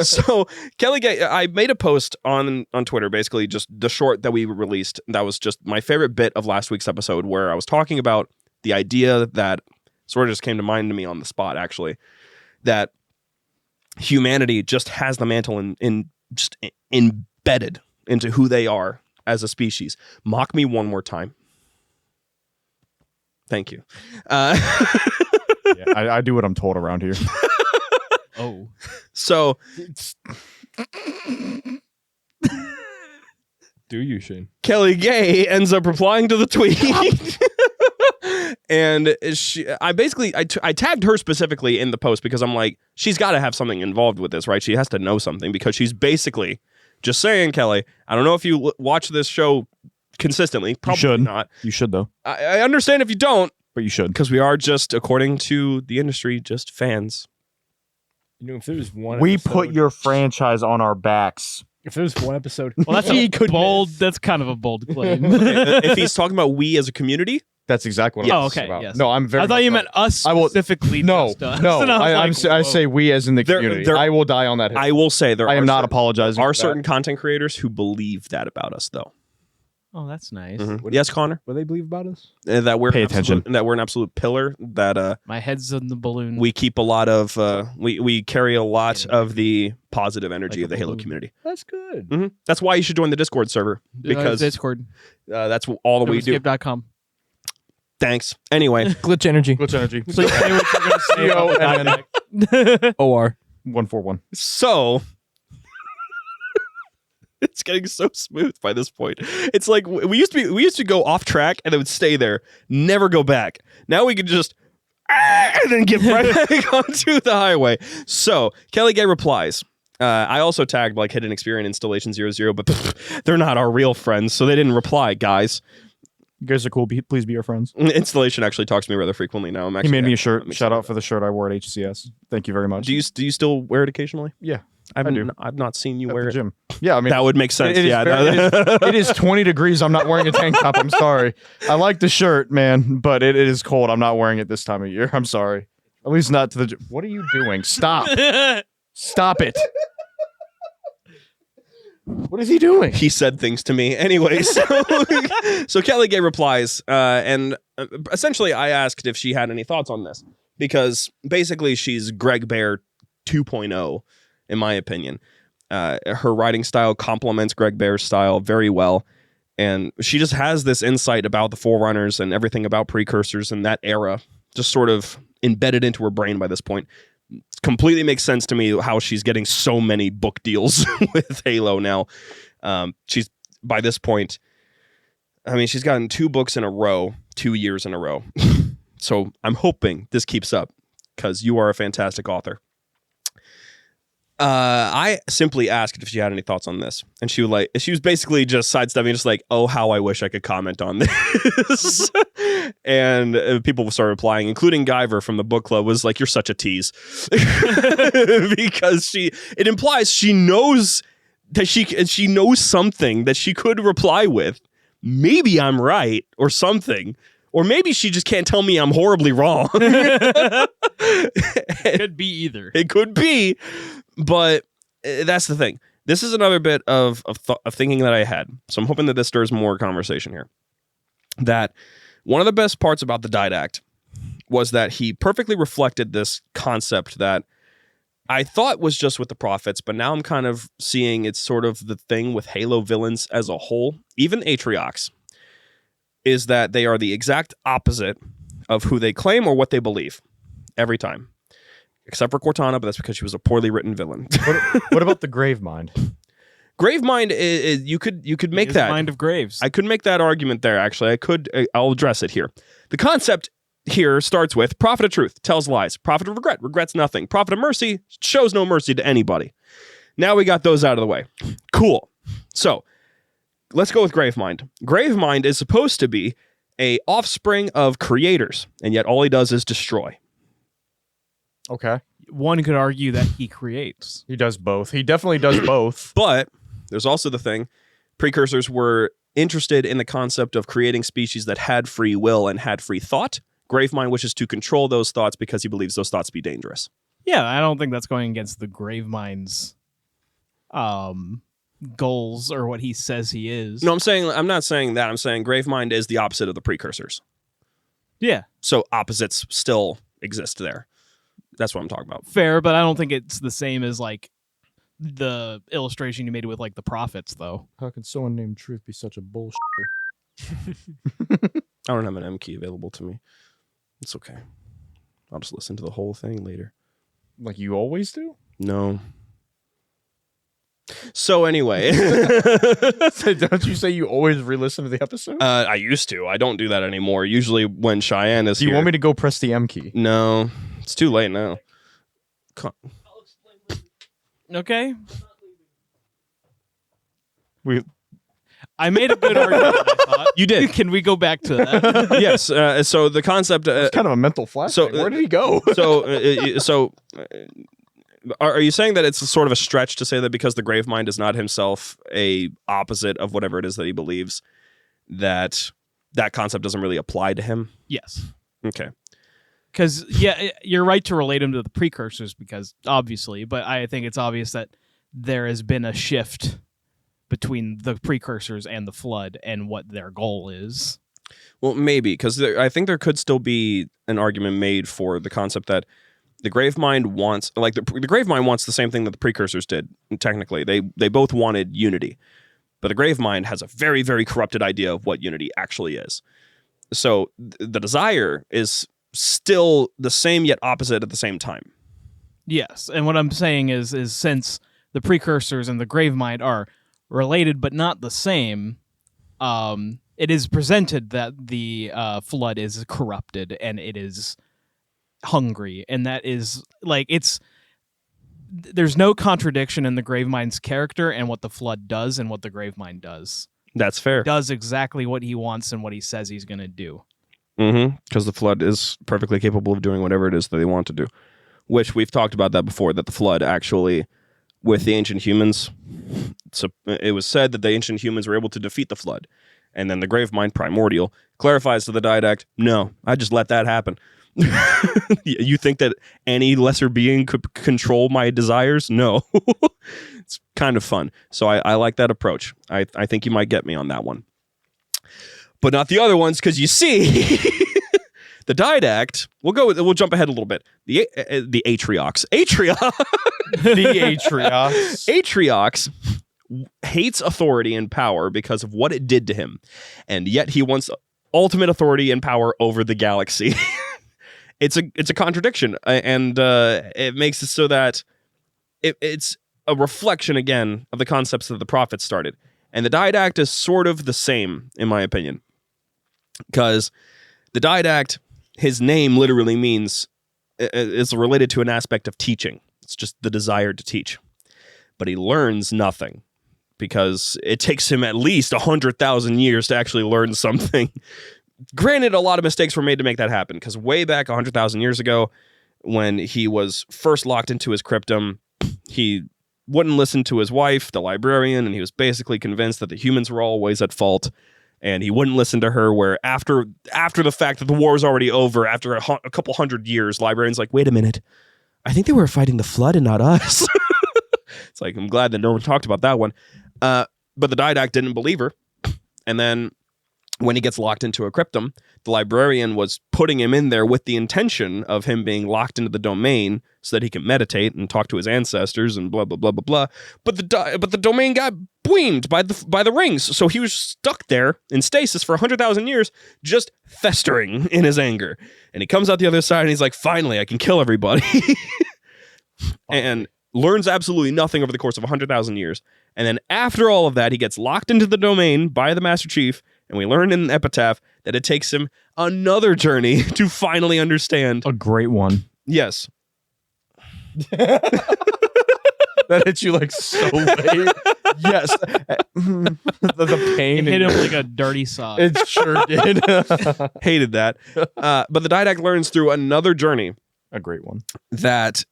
So Kelly Gay, I made a post on Twitter, basically just the short that we released. That was just my favorite bit of last week's episode, where I was talking about the idea that sort of just came to mind to me on the spot, actually, that humanity just has the mantle in just embedded into who they are as a species. Mock me one more time. Thank you. Yeah, I do what I'm told around here. Oh. So Do you, Shane? Kelly Gay ends up replying to the tweet. And I tagged her specifically in the post because I'm like, she's got to have something involved with this, right? She has to know something, because she's basically just saying, Kelly, I don't know if you watch this show consistently. Probably should. not. You should, though. I understand if you don't, But you should. because we are just, according to the industry, just fans. You know, if there was one We episode, put your franchise on our backs. If there was one episode, Well, that's he a could bold. miss. That's kind of a bold claim. If he's talking about we as a community, That's exactly what Yes. I'm Oh, talking okay, about. yes. No, I'm very I thought much you like- meant us I will- specifically. No, just us. no. And I was I like, say we as in the There- community. there- I will die on that hill. I will say there I am are not certain, apologizing. are for that. certain content creators who believe that about us, though. Oh, that's nice. Yes, Connor. What do they believe about us? That we're Pay an absolute- attention. That we're an absolute pillar. That My head's in the balloon. we keep a lot of. We carry a lot Yeah. of the positive energy Like of the a Halo balloon. community. That's good. That's why you should join the Discord server because Discord. that's all that we do. JumperScape.com. Thanks. Anyway, Glitch energy. Glitch energy. So say what you're going to say about the Didact. OR. 141. so it's getting so smooth by this point. It's like we used to go off track and it would stay there, never go back. Now we can just and then get right back onto the highway. So Kelly Gay replies. I also tagged like Hidden Experience Installation 00, but they're not our real friends, so they didn't reply, guys. You guys are cool. Please be our friends. Installation actually talks to me rather frequently now. I'm He actually made me a I'm shirt. excited Shout out about for the shirt I wore at HCS. Thank you very much. it. Do you still wear it occasionally? Yeah, I've I do. I've not seen you At wear the it. gym. Yeah, I mean, That would make sense. it is Yeah, very- it is 20 degrees. I'm not wearing a tank top. I'm sorry. I like the shirt, man, but it is cold. I'm not wearing it this time of year. I'm sorry. At least not to the gym. What are you doing? Stop. Stop it. What is he doing? He said things to me. Anyway, so Kelly Gay replies, and essentially I asked if she had any thoughts on this because basically she's Greg Bear 2.0, in my opinion. Her writing style complements Greg Bear's style very well, and she just has this insight about the Forerunners and everything about precursors in that era, just sort of embedded into her brain by this point. Completely makes sense to me how she's getting so many book deals with Halo now. She's by this point, I mean, she's gotten 2 books in a row, 2 years in a row. So I'm hoping this keeps up because you are a fantastic author. I simply asked if she had any thoughts on this, and she was basically just sidestepping, just like, "Oh, how I wish I could comment on this." And people started replying, including Guyver from the book club was like, "You're such a tease," because it implies she knows that she knows something that she could reply with. Maybe I'm right or something. Or maybe she just can't tell me I'm horribly wrong. Could be either. It could be, but that's the thing. This is another bit of thinking that I had. So I'm hoping that this stirs more conversation here. That one of the best parts about the Didact was that he perfectly reflected this concept that I thought was just with the Prophets, but now I'm kind of seeing it's sort of the thing with Halo villains as a whole, even Atriox, is that they are the exact opposite of who they claim or what they believe every time. Except for Cortana, but that's because she was a poorly written villain. What about the Gravemind? Gravemind, you could make that. Mind of Graves. I could make that argument there, actually. I'll address it here. The concept here starts with Prophet of Truth, tells lies. Prophet of Regret, regrets nothing. Prophet of Mercy, shows no mercy to anybody. Now we got those out of the way. Cool. So, let's go with Gravemind. Gravemind is supposed to be a offspring of creators, and yet all he does is destroy. Okay. One could argue that he creates. He does both. He definitely does both. But there's also the thing, precursors were interested in the concept of creating species that had free will and had free thought. Gravemind wishes to control those thoughts because he believes those thoughts to be dangerous. Yeah, I don't think that's going against the Gravemind's goals or what he says he is. No, I'm not saying that. I'm saying Gravemind is the opposite of the precursors. Yeah, So opposites still exist there. That's what I'm talking about. fair, but I don't think it's the same as like the illustration you made with like the Prophets, though. How can someone named Truth be such a bullshit? I don't have an M key available to me. It's okay. I'll just listen to the whole thing later. Like you always do? No. So anyway. Don't you say you always re-listen to the episode? I used to. I don't do that anymore. Usually when Cheyenne is Do you here. want me to go press the M key? No. It's too late now. Okay. I made a good argument, I thought. You did. Can we go back to that? Yes. So the concept... It's kind of a mental flashback. so, Where did he go? Are you saying that it's sort of a stretch to say that because the Gravemind is not himself a opposite of whatever it is that he believes, that concept doesn't really apply to him? Yes. Okay. Because, yeah, you're right to relate him to the precursors because, obviously, but I think it's obvious that there has been a shift between the precursors and the flood and what their goal is. Well, maybe, because I think there could still be an argument made for the concept that the Gravemind wants, like the Gravemind wants the same thing that the precursors did. Technically, they both wanted unity, but the Gravemind has a very, very corrupted idea of what unity actually is. So the desire is still the same yet opposite at the same time. Yes, and what I'm saying is since the precursors and the Gravemind are related but not the same, it is presented that the flood is corrupted and it is hungry, and that is like there's no contradiction in the Gravemind's character and what the flood does and what the Gravemind does. That's fair. He does exactly what he wants and what he says he's going to do. Because the flood is perfectly capable of doing whatever it is that they want to do. Which we've talked about that before, that the flood actually, with the ancient humans, so it was said that the ancient humans were able to defeat the flood. And then the Gravemind Primordial clarifies to the Didact, no, I just let that happen. You think that any lesser being could control my desires? No. It's kind of fun. So I like that approach. I think you might get me on that one. But not the other ones, because you see... The Didact, we'll jump ahead a little bit. The Atriox. Atriox hates authority and power because of what it did to him. And yet he wants ultimate authority and power over the galaxy. It's a contradiction. And it makes it so that it's a reflection, again, of the concepts that the prophets started. And the Didact is sort of the same, in my opinion. Because the Didact... his name literally means, is related to an aspect of teaching. It's just the desire to teach. But he learns nothing because it takes him at least 100,000 years to actually learn something. Granted, a lot of mistakes were made to make that happen, because way back 100,000 years ago, when he was first locked into his cryptum, he wouldn't listen to his wife, the librarian, and he was basically convinced that the humans were always at fault. And he wouldn't listen to her, where after the fact that the war was already over, after a couple hundred years, librarian's like, wait a minute, I think they were fighting the flood and not us. It's like, I'm glad that no one talked about that one. But the Didact didn't believe her. And then when he gets locked into a cryptum, the librarian was putting him in there with the intention of him being locked into the domain so that he can meditate and talk to his ancestors and blah, blah, blah, blah, blah. But the domain got boomed by the rings. So he was stuck there in stasis for 100,000 years, just festering in his anger. And he comes out the other side and he's like, finally, I can kill everybody. And learns absolutely nothing over the course of 100,000 years. And then after all of that, he gets locked into the domain by the Master Chief. And we learn in Epitaph that it takes him another journey to finally understand. A great one. Yes. That hit you like so late. Yes. the pain. It hit him like a dirty sock. It sure did. Hated that. But the Didact learns through another journey. A great one. That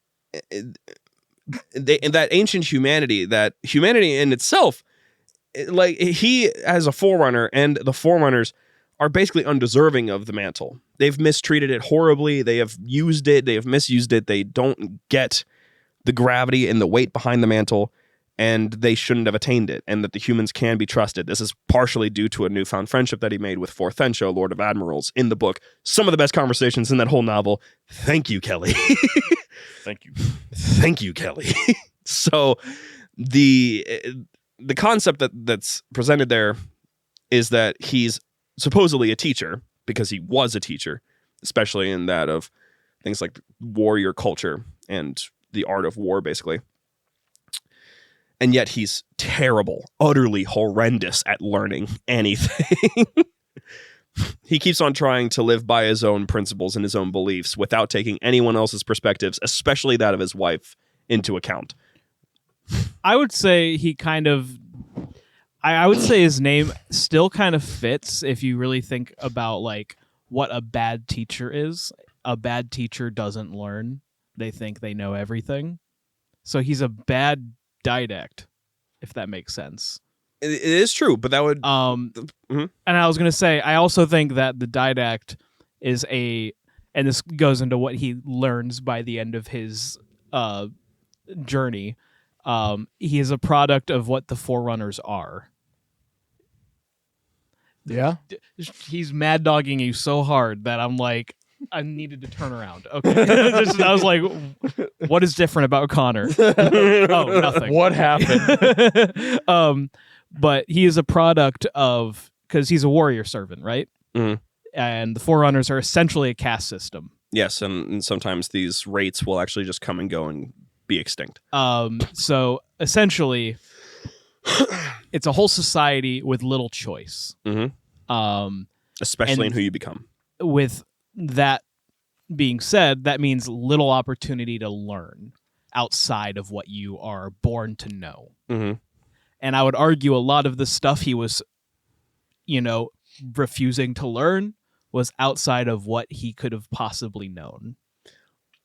that ancient humanity, that humanity in itself, like he as a Forerunner and the Forerunners are basically undeserving of the mantle. They've mistreated it horribly. They have used it. They have misused it. They don't get the gravity and the weight behind the mantle, and they shouldn't have attained it, and that the humans can be trusted. This is partially due to a newfound friendship that he made with Forthencho, Lord of Admirals, in the book. Some of the best conversations in that whole novel. Thank you, Kelly. Thank you. Thank you, Kelly. So the concept that's presented there is that he's supposedly a teacher, because he was a teacher, especially in that of things like warrior culture and the art of war, basically. And yet he's terrible, utterly horrendous at learning anything. He keeps on trying to live by his own principles and his own beliefs without taking anyone else's perspectives, especially that of his wife, into account. I would say he kind of... I would say his name still kind of fits if you really think about like what a bad teacher is. A bad teacher doesn't learn. They think they know everything. So he's a bad Didact, if that makes sense. It is true, but that would... And I was going to say, I also think that the Didact is and this goes into what he learns by the end of his journey, He is a product of what the Forerunners are. Yeah. He's mad dogging you so hard that I'm like, I needed to turn around. Okay. I was like, what is different about Connor? Oh, nothing. What happened? But he is a product of, because he's a warrior servant, right? Mhm. And the Forerunners are essentially a caste system. Yes, and sometimes these rates will actually just come and go and be extinct. So essentially, it's a whole society with little choice. Mm-hmm. Especially in and- who you become. With that being said, that means little opportunity to learn outside of what you are born to know. Mm-hmm. And I would argue a lot of the stuff he was, refusing to learn was outside of what he could have possibly known.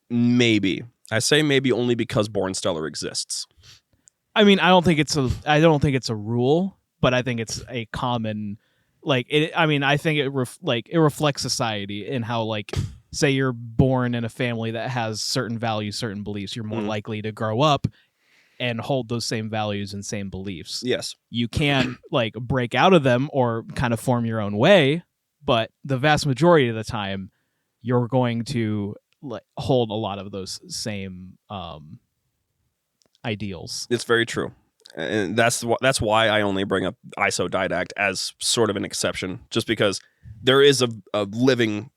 Maybe. I say maybe only because Born Stellar exists. I mean, I don't think it's a rule, but I think it's a common, I think it reflects society in how, say you're born in a family that has certain values, certain beliefs, you're more likely to grow up and hold those same values and same beliefs. Yes. You can break out of them or kind of form your own way, but the vast majority of the time you're going to hold a lot of those same ideals. It's very true. And that's why I only bring up ISO Didact as sort of an exception, just because there is a living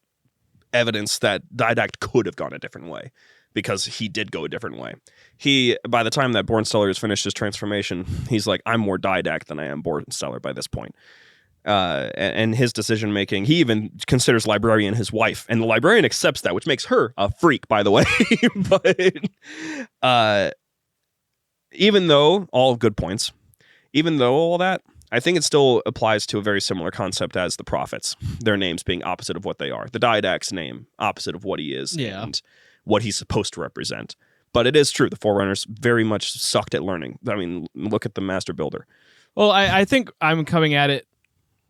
evidence that Didact could have gone a different way, because he did go a different way. By the time that Born Stellar has finished his transformation, he's like, I'm more Didact than I am Born Stellar by this point. And his decision making, he even considers Librarian his wife, and the Librarian accepts that, which makes her a freak, by the way. But even though all good points, even though all that, I think it still applies to a very similar concept as the prophets, their names being opposite of what they are. The Didact's name opposite of what he is, and what he's supposed to represent. But it is true, the Forerunners very much sucked at learning. I mean, look at the Master Builder. Well, I think I'm coming at it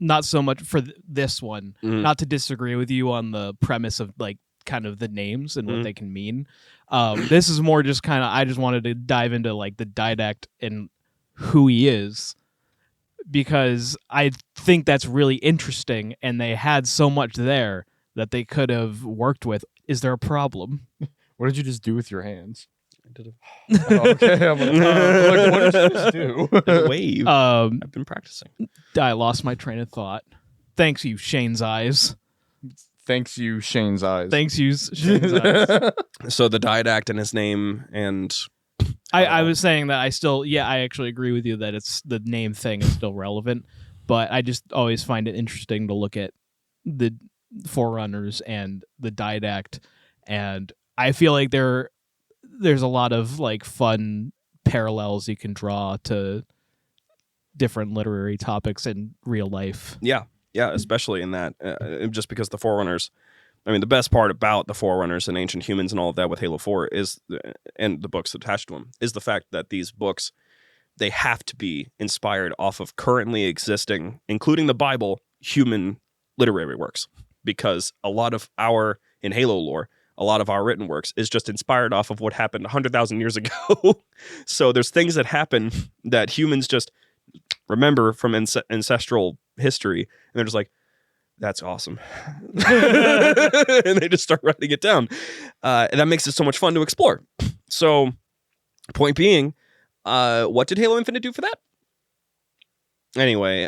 not so much for this one, not to disagree with you on the premise of kind of the names and what they can mean. This is more just kind of, I just wanted to dive into the Didact and who he is, because I think that's really interesting, and they had so much there that they could have worked with. Is there a problem? What did you just do with your hands? I did Okay, I'm like, what did you just do? a wave. I've been practicing. I lost my train of thought. Thanks, you Shane's eyes. Thanks you, Shane's eyes. Thanks, you Shane's eyes. So the Didact and his name, and I was saying that I actually agree with you that it's the name thing is still relevant, but I just always find it interesting to look at the Forerunners and the Didact, and I feel like there's a lot of fun parallels you can draw to different literary topics in real life. yeah, especially in that, just because the Forerunners, I mean, the best part about the Forerunners and Ancient Humans and all of that with Halo 4 is, and the books attached to them, is the fact that these books, they have to be inspired off of currently existing, including the Bible, human literary works, because a lot of in Halo lore, a lot of our written works is just inspired off of what happened 100,000 years ago. So there's things that happen that humans just remember from ancestral history, and they're just like, that's awesome. And they just start writing it down. And that makes it so much fun to explore. So, point being, what did Halo Infinite do for that? Anyway,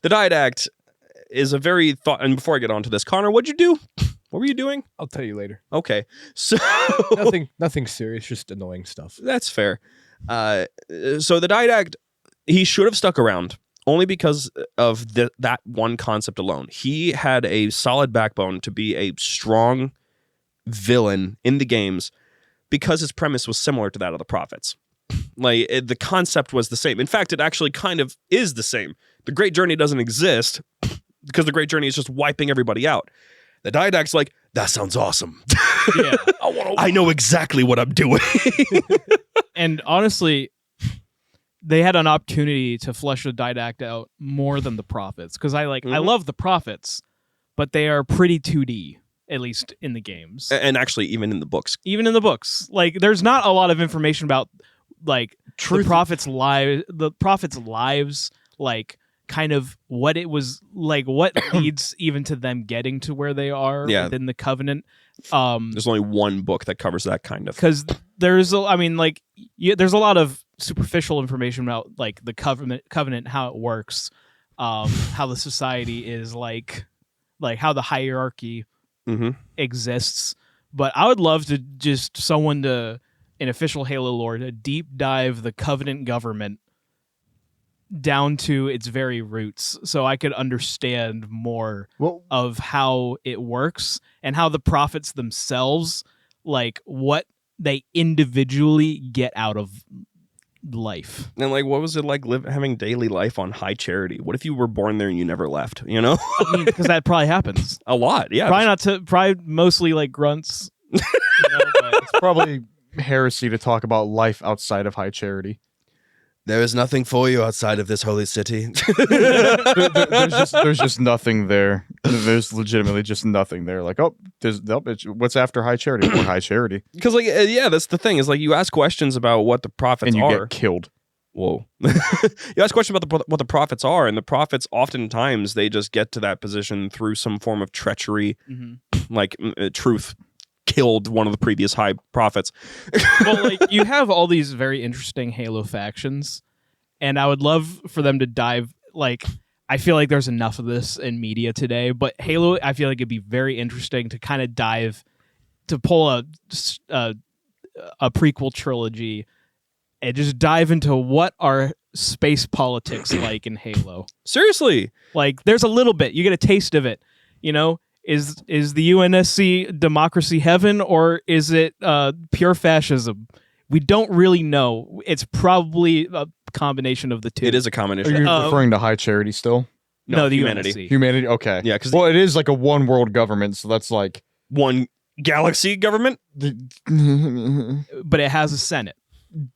the Didact is a very thought. And before I get on to this, Connor, what'd you do? What were you doing? I'll tell you later. Okay. So Nothing serious, just annoying stuff. that's fair. So the Didact, he should have stuck around only because of that one concept alone. He had a solid backbone to be a strong villain in the games because his premise was similar to that of the Prophets. The concept was the same. In fact, it actually kind of is the same. The Great Journey doesn't exist because the Great Journey is just wiping everybody out. The Didact's like, that sounds awesome. Yeah. I know exactly what I'm doing. And honestly, they had an opportunity to flesh the Didact out more than the Prophets, because I love the Prophets, but they are pretty 2D, at least in the games. And actually, even in the books. Even in the books. There's not a lot of information about like the prophets' lives, like kind of what it was like, what leads even to them getting to where they are within the covenant. There's only one book that covers that kind of, because there's a lot of superficial information about like the covenant, how it works, how the society is like how the hierarchy exists. But I would love to just in official Halo lore, to deep dive the Covenant government down to its very roots, so I could understand more of how it works and how the prophets themselves, like what they individually get out of life. And like, what was it like having daily life on High Charity? What if you were born there and you never left? You know, because that probably happens a lot. Yeah, probably mostly like grunts. But it's probably heresy to talk about life outside of High Charity. There is nothing for you outside of this holy city. there's just nothing there. There's legitimately just nothing there. Like, what's after High Charity? More High Charity. Because like, that's the thing, is like, you ask questions about what the prophets and you are. get killed. Whoa. You ask questions about what the prophets are, and the prophets oftentimes they just get to that position through some form of treachery, like truth killed one of the previous high prophets. Well, like, you have all these very interesting Halo factions, and I would love for them to dive, like, I feel like there's enough of this in media today, but Halo, I feel like it'd be very interesting to kind of dive, to pull a prequel trilogy and just dive into what are space politics like in Halo. Seriously. Like, there's a little bit, you get a taste of it, you know? Is the UNSC democracy heaven, or is it pure fascism? We don't really know. It's probably a combination of the two. It is a combination. Are you referring to High Charity still? No, the humanity. UNSC. Humanity? Okay. Yeah, because it is like a one world government, so that's like one galaxy government. But it has a Senate.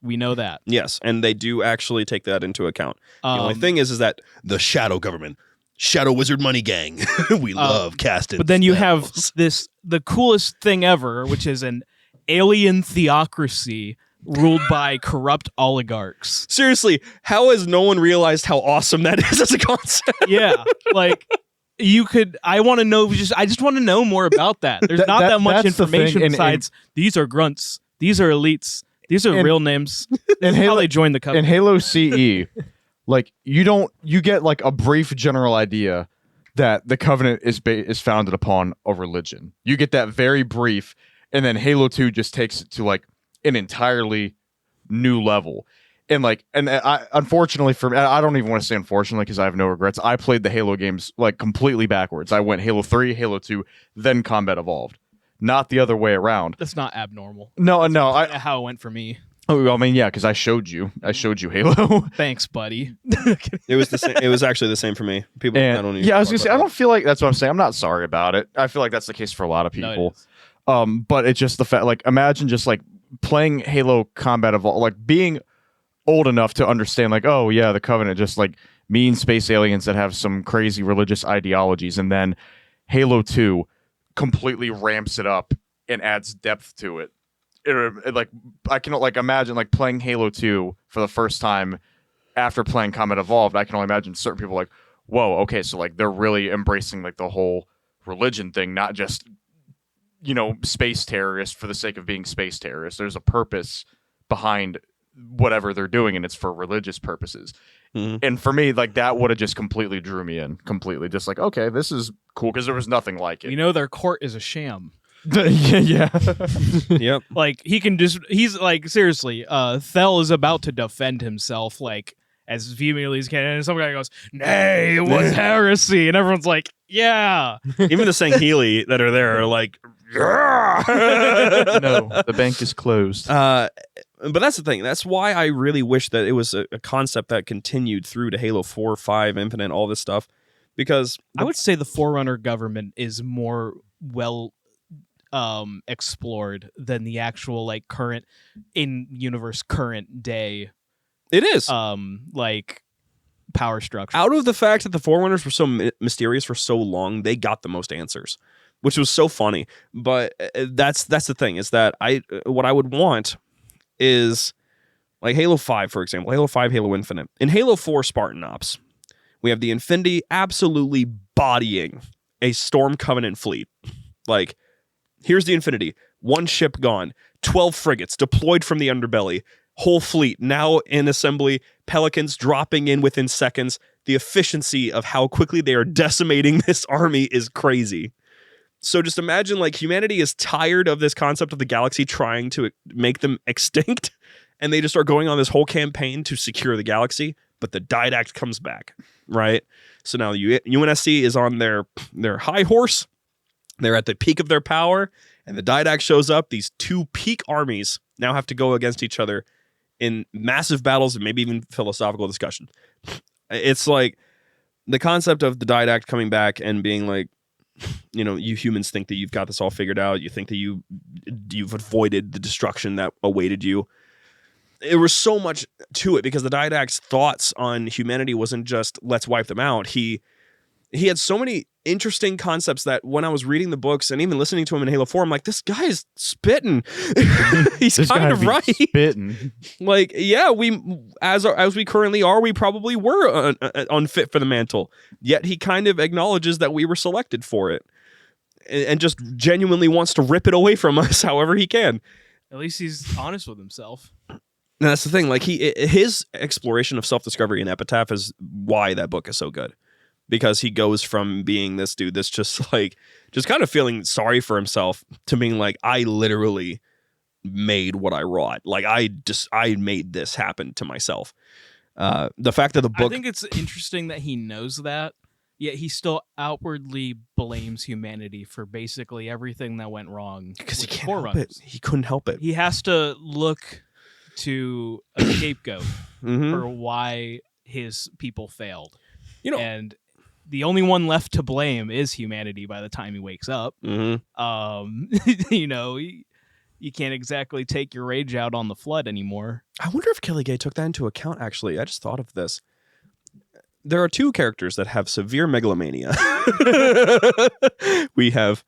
We know that. Yes, and they do actually take that into account. The only thing is that the shadow government, Shadow Wizard Money Gang, we love casting. But then you have the coolest thing ever, which is an alien theocracy ruled by corrupt oligarchs. Seriously, how has no one realized how awesome that is as a concept? Yeah, like I want to know. I just want to know more about that. There's not that much information besides these are grunts, these are elites, these are real names, and how they join the covenant. In Halo CE, like you get like a brief general idea that the covenant is founded upon a religion. You get that very brief, and then Halo 2 just takes it to like an entirely new level. And unfortunately for me, I don't even want to say unfortunately because I have no regrets. I played the Halo games like completely backwards. I went Halo 3, Halo 2, then Combat Evolved, not the other way around. That's not abnormal. No, That's how it went for me. Oh, I mean, yeah, because I showed you Halo. Thanks, buddy. It was the same. It was actually the same for me. People, I don't. Yeah, I was gonna say, I don't feel like that's what I'm saying. I'm not sorry about it. I feel like that's the case for a lot of people. No, but it's just the fact. Like, imagine just like playing Halo Combat Evolved, like being old enough to understand, like, oh yeah, the Covenant just like mean space aliens that have some crazy religious ideologies, and then Halo 2 completely ramps it up and adds depth to it. Like, I can like imagine like playing Halo 2 for the first time after playing Combat Evolved. I can only imagine certain people like, whoa, okay, so like they're really embracing like the whole religion thing, not just, you know, space terrorists for the sake of being space terrorists. There's a purpose behind whatever they're doing, and it's for religious purposes. Mm-hmm. And for me, like, that would have just completely drew me in. Completely, just like, okay, this is cool, because there was nothing like it. You know, their court is a sham. yeah. Yep. Like, he's like, seriously, Thel is about to defend himself, like, as vehemently as he can, and some guy goes, nay, it was heresy, and everyone's like, yeah. Even the Sangheili that are there are like, no, the bank is closed. But that's the thing. That's why I really wish that it was a concept that continued through to Halo 4, 5, Infinite, all this stuff, because I would say the Forerunner government is more well explored than the actual like current in-universe current day. It is like power structure. Out of the fact that the Forerunners were so mysterious for so long, they got the most answers, which was so funny. But that's the thing, is that what I would want is Like Halo 5, for example. Halo 5, Halo Infinite. In Halo 4 Spartan Ops, we have the Infinity absolutely bodying a Storm Covenant fleet. Like, here's the Infinity. One ship gone. 12 frigates deployed from the underbelly. Whole fleet now in assembly. Pelicans dropping in within seconds. The efficiency of how quickly they are decimating this army is crazy. So just imagine, like, humanity is tired of this concept of the galaxy trying to make them extinct, and they just start going on this whole campaign to secure the galaxy, but the Didact comes back, right? So now UNSC is on their high horse. They're at the peak of their power, and the Didact shows up. These two peak armies now have to go against each other in massive battles and maybe even philosophical discussion. It's like the concept of the Didact coming back and being like, you know, you humans think that you've got this all figured out. You think that you've avoided the destruction that awaited you. There was so much to it because the Didact's thoughts on humanity wasn't just let's wipe them out. He had so many interesting concepts that when I was reading the books and even listening to him in Halo 4, I'm like, this guy is spitting. He's kind of right. Spitting. Like, yeah, we as we currently are, we probably were unfit for the mantle. Yet he kind of acknowledges that we were selected for it, and just genuinely wants to rip it away from us however he can. At least he's honest with himself. And that's the thing. Like his exploration of self-discovery in Epitaph is why that book is so good. Because he goes from being this dude that's just kind of feeling sorry for himself to being like, I literally made what I wrought. Like I made this happen to myself. The fact that the book, I think it's interesting that he knows that, yet he still outwardly blames humanity for basically everything that went wrong. Because he with can't help Forerunners. it. He couldn't help it. He has to look to a scapegoat Mhm. for why his people failed. You know, And the only one left to blame is humanity by the time he wakes up. mhm. You know, you can't exactly take your rage out on the flood anymore. I wonder if Kelly Gay took that into account, actually. I just thought of this. There are two characters that have severe megalomania. We have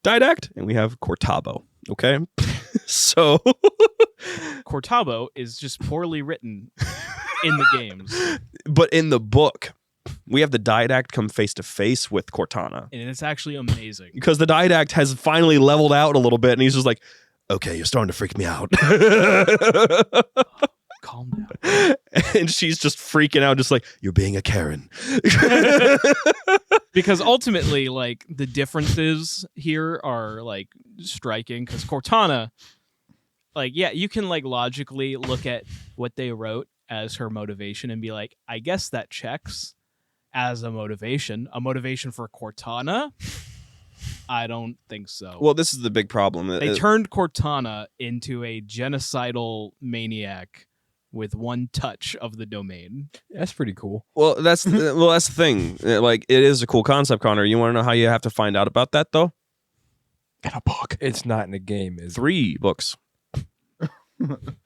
Didact and we have Cortabo, okay? So... Cortabo is just poorly written in the games. But in the book, we have the Didact come face to face with Cortana. And it's actually amazing. Because the Didact has finally leveled out a little bit, and he's just like, okay, you're starting to freak me out. Calm down. And she's just freaking out, just like, you're being a Karen. Because ultimately, like, the differences here are, like, striking. Because Cortana, like, yeah, you can, like, logically look at what they wrote as her motivation and be like, I guess that checks as a motivation. A motivation for Cortana? I don't think so. Well, this is the big problem. They turned Cortana into a genocidal maniac with one touch of the domain. That's pretty cool. Well, that's the thing. Like, it is a cool concept, Connor. You want to know how you have to find out about that, though? In a book. It's not in the game, is it? 3 books.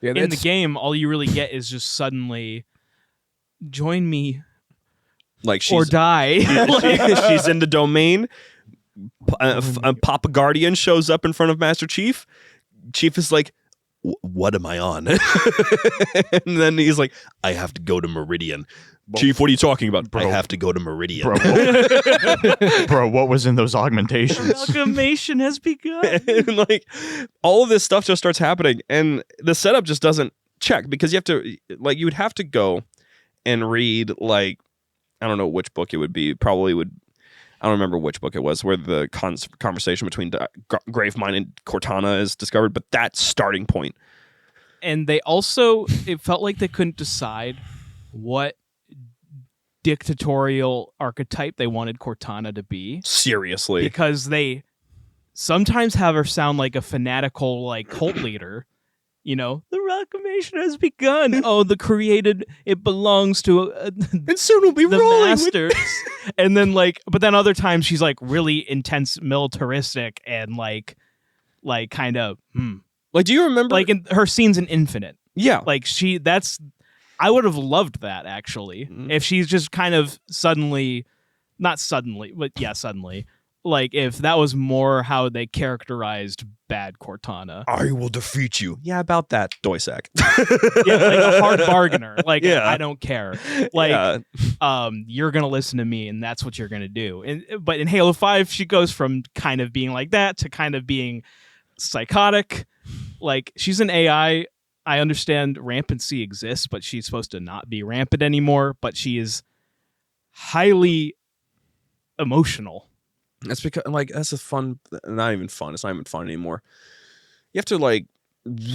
Yeah, In the game, all you really get is just suddenly, join me Like, or die. she's in the domain. Papa Guardian shows up in front of Master Chief. Chief is like, what am I on? And then he's like, I have to go to Meridian. Chief, what are you talking about? Bro. I have to go to Meridian. Bro, what was in those augmentations? Amalgamation has begun. And like, all of this stuff just starts happening, and the setup just doesn't check because you have to, like, you would have to go and read, like, I don't know which book it would be. Probably would. I don't remember which book it was where the conversation between Gravemind and Cortana is discovered, but that starting point. And they also, it felt like they couldn't decide what dictatorial archetype they wanted Cortana to be. Seriously. Because they sometimes have her sound like a fanatical, like, cult leader. You know, the reclamation has begun. Oh, the created, it belongs to and soon will be the rolling masters. And then, like, but then other times she's like really intense, militaristic, and like kind of like. Do you remember like in her scenes in Infinite? Yeah, like I would have loved that actually if she's just kind of suddenly, not suddenly, but yeah, suddenly Like if that was more how they characterized bad Cortana. I will defeat you. Yeah, about that, Doisak. Yeah, like a hard bargainer. Like Yeah. I don't care. Like Yeah. you're gonna listen to me, and that's what you're gonna do. But in Halo 5, she goes from kind of being like that to kind of being psychotic. Like she's an AI. I understand rampancy exists, but she's supposed to not be rampant anymore. But she is highly emotional. That's because that's a fun, not even fun. It's not even fun anymore. You have to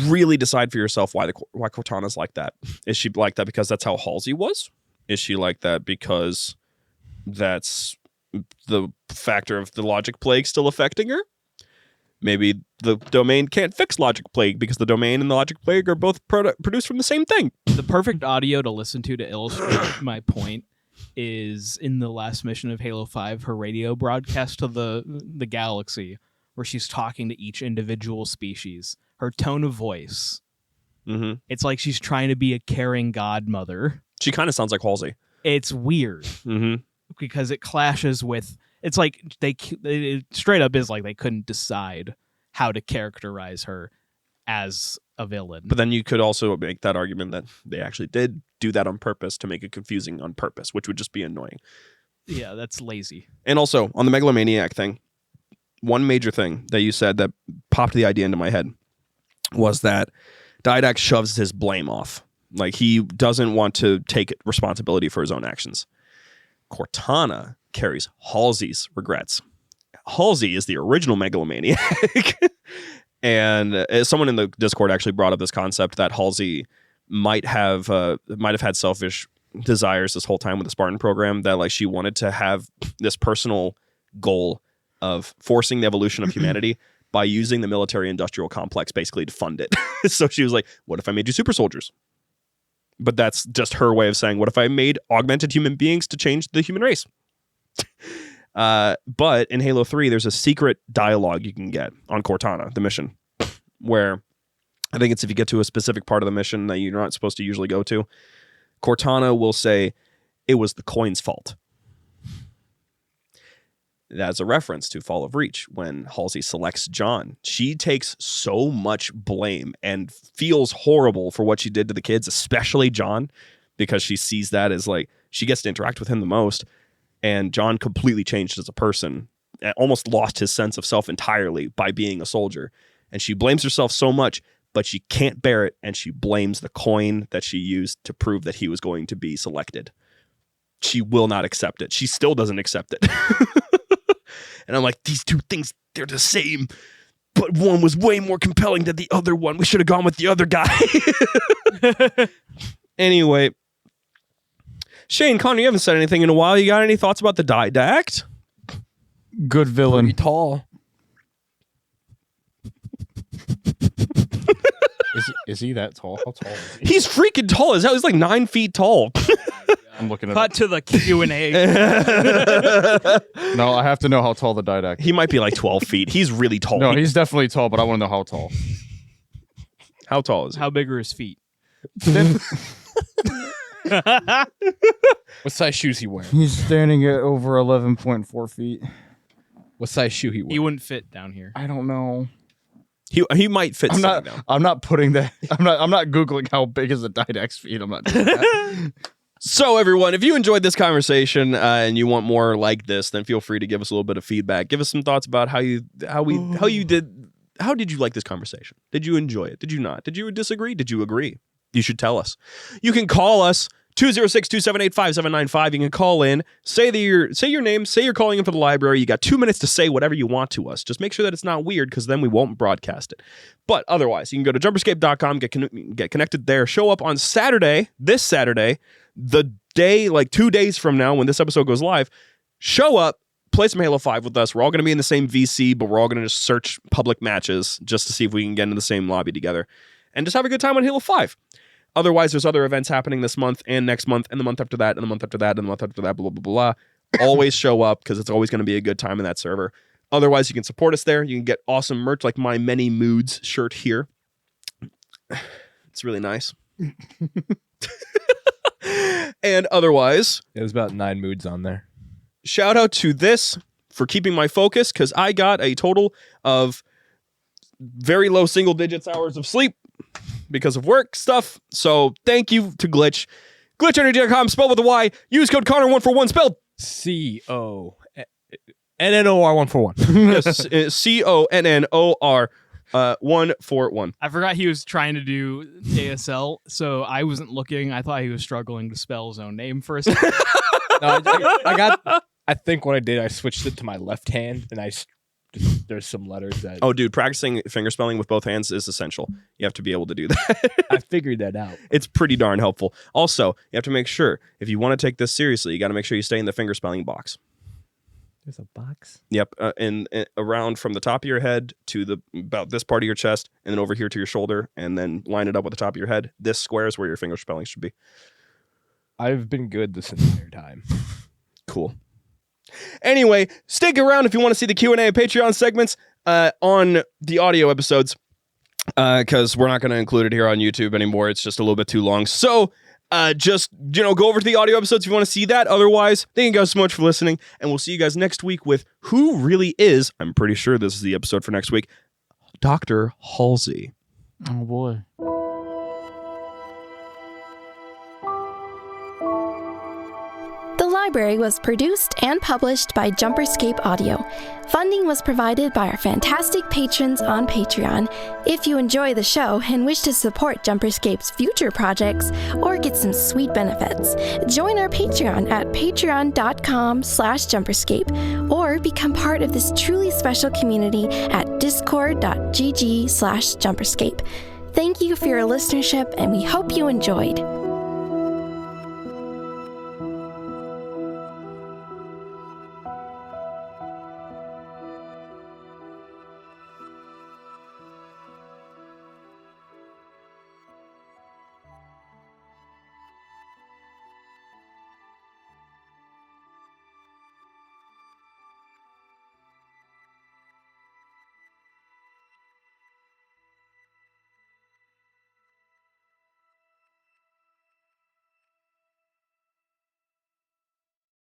really decide for yourself why Cortana's like that. Is she like that because that's how Halsey was? Is she like that because that's the factor of the logic plague still affecting her? Maybe the domain can't fix logic plague because the domain and the logic plague are both produced from the same thing. The perfect audio to listen to illustrate my point is in the last mission of Halo 5, her radio broadcast to the galaxy, where she's talking to each individual species. Her tone of voice, it's like she's trying to be a caring godmother. She kind of sounds like Halsey. It's weird because it clashes with. It's like it straight up is like they couldn't decide how to characterize her as a villain. But then you could also make that argument that they actually did do that on purpose to make it confusing on purpose, which would just be annoying. Yeah, that's lazy. And also, on the megalomaniac thing, one major thing that you said that popped the idea into my head was that Didact shoves his blame off. Like, he doesn't want to take responsibility for his own actions. Cortana carries Halsey's regrets. Halsey is the original megalomaniac. And someone in the Discord actually brought up this concept that Halsey might have had selfish desires this whole time with the Spartan program, that like she wanted to have this personal goal of forcing the evolution of humanity by using the military industrial complex basically to fund it. So she was like, what if I made you super soldiers? But that's just her way of saying, what if I made augmented human beings to change the human race? But in Halo 3, there's a secret dialogue you can get on Cortana, the mission, where I think it's if you get to a specific part of the mission that you're not supposed to usually go to, Cortana will say, it was the coin's fault. That's a reference to Fall of Reach when Halsey selects John. She takes so much blame and feels horrible for what she did to the kids, especially John, because she sees that as like, she gets to interact with him the most. And John completely changed as a person, almost lost his sense of self entirely by being a soldier. And she blames herself so much, but she can't bear it. And she blames the coin that she used to prove that he was going to be selected. She will not accept it. She still doesn't accept it. And I'm like, these two things, they're the same. But one was way more compelling than the other one. We should have gone with the other guy. Anyway. Shane, Connor, you haven't said anything in a while. You got any thoughts about the Didact? Good villain. Pretty tall. Is he that tall? How tall is he? He's freaking tall as hell. He's like 9 feet tall. I'm looking at Cut to the Q&A. No, I have to know how tall the Didact. He might be like 12 feet. He's really tall. No, he's definitely tall, but I want to know how tall. How tall is he? How big are his feet? What size shoes he wearing? He's standing at over 11.4 feet. What size shoe he He wearing? wouldn't fit down here. I don't know. He might fit sitting down. I'm not putting that. I'm not Googling how big is the Didact's feet. I'm not doing that. So everyone, if you enjoyed this conversation and you want more like this, then feel free to give us a little bit of feedback. Give us some thoughts about how did you like this conversation? Did you enjoy it? Did you not? Did you disagree? Did you agree? You should tell us. You can call us 206-278-5795. You can call in, say your name, say you're calling in for the library. You got 2 minutes to say whatever you want to us. Just make sure that it's not weird, because then we won't broadcast it. But otherwise, you can go to JumperScape.com, get connected there. Show up on Saturday, this Saturday, the day, like 2 days from now when this episode goes live. Show up, play some Halo 5 with us. We're all going to be in the same VC, but we're all going to just search public matches just to see if we can get into the same lobby together and just have a good time on Halo 5. Otherwise, there's other events happening this month and next month and the month after that and the month after that and the month after that, blah, blah, blah, blah. Always show up, because it's always going to be a good time in that server. Otherwise, you can support us there. You can get awesome merch like my Many Moods shirt here. It's really nice. And otherwise, There's about 9 moods on there. shout out to this for keeping my focus, because I got a total of very low single digits hours of sleep because of work stuff. So thank you to Glitch. GlitchEnergy.com, spelled with a Y. Use code Connor141, spelled CONNOR141. yes, CONNOR 141. I forgot he was trying to do ASL, so I wasn't looking. I thought he was struggling to spell his own name for a second. No, I think what I did, I switched it to my left hand, and there's some letters that Oh, dude, practicing finger spelling with both hands is essential. You have to be able to do that. I figured that out. It's pretty darn helpful. Also, you have to make sure, if you want to take this seriously, you got to make sure you stay in the finger spelling box. There's a box. Yep, and around from the top of your head to about this part of your chest, and then over here to your shoulder, and then line it up with the top of your head. This square is where your finger spelling should be. I've been good this entire time. Cool. Anyway, stick around if you want to see the Q&A and Patreon segments on the audio episodes, because we're not going to include it here on YouTube anymore. It's just a little bit too long. So just, go over to the audio episodes if you want to see that. Otherwise, thank you guys so much for listening, and we'll see you guys next week with who really is, I'm pretty sure this is the episode for next week, Dr. Halsey. Oh, boy. The library was produced and published by JumperScape Audio. Funding was provided by our fantastic patrons on Patreon. If you enjoy the show and wish to support JumperScape's future projects or get some sweet benefits, join our Patreon at patreon.com/JumperScape or become part of this truly special community at discord.gg/JumperScape. Thank you for your listenership, and we hope you enjoyed.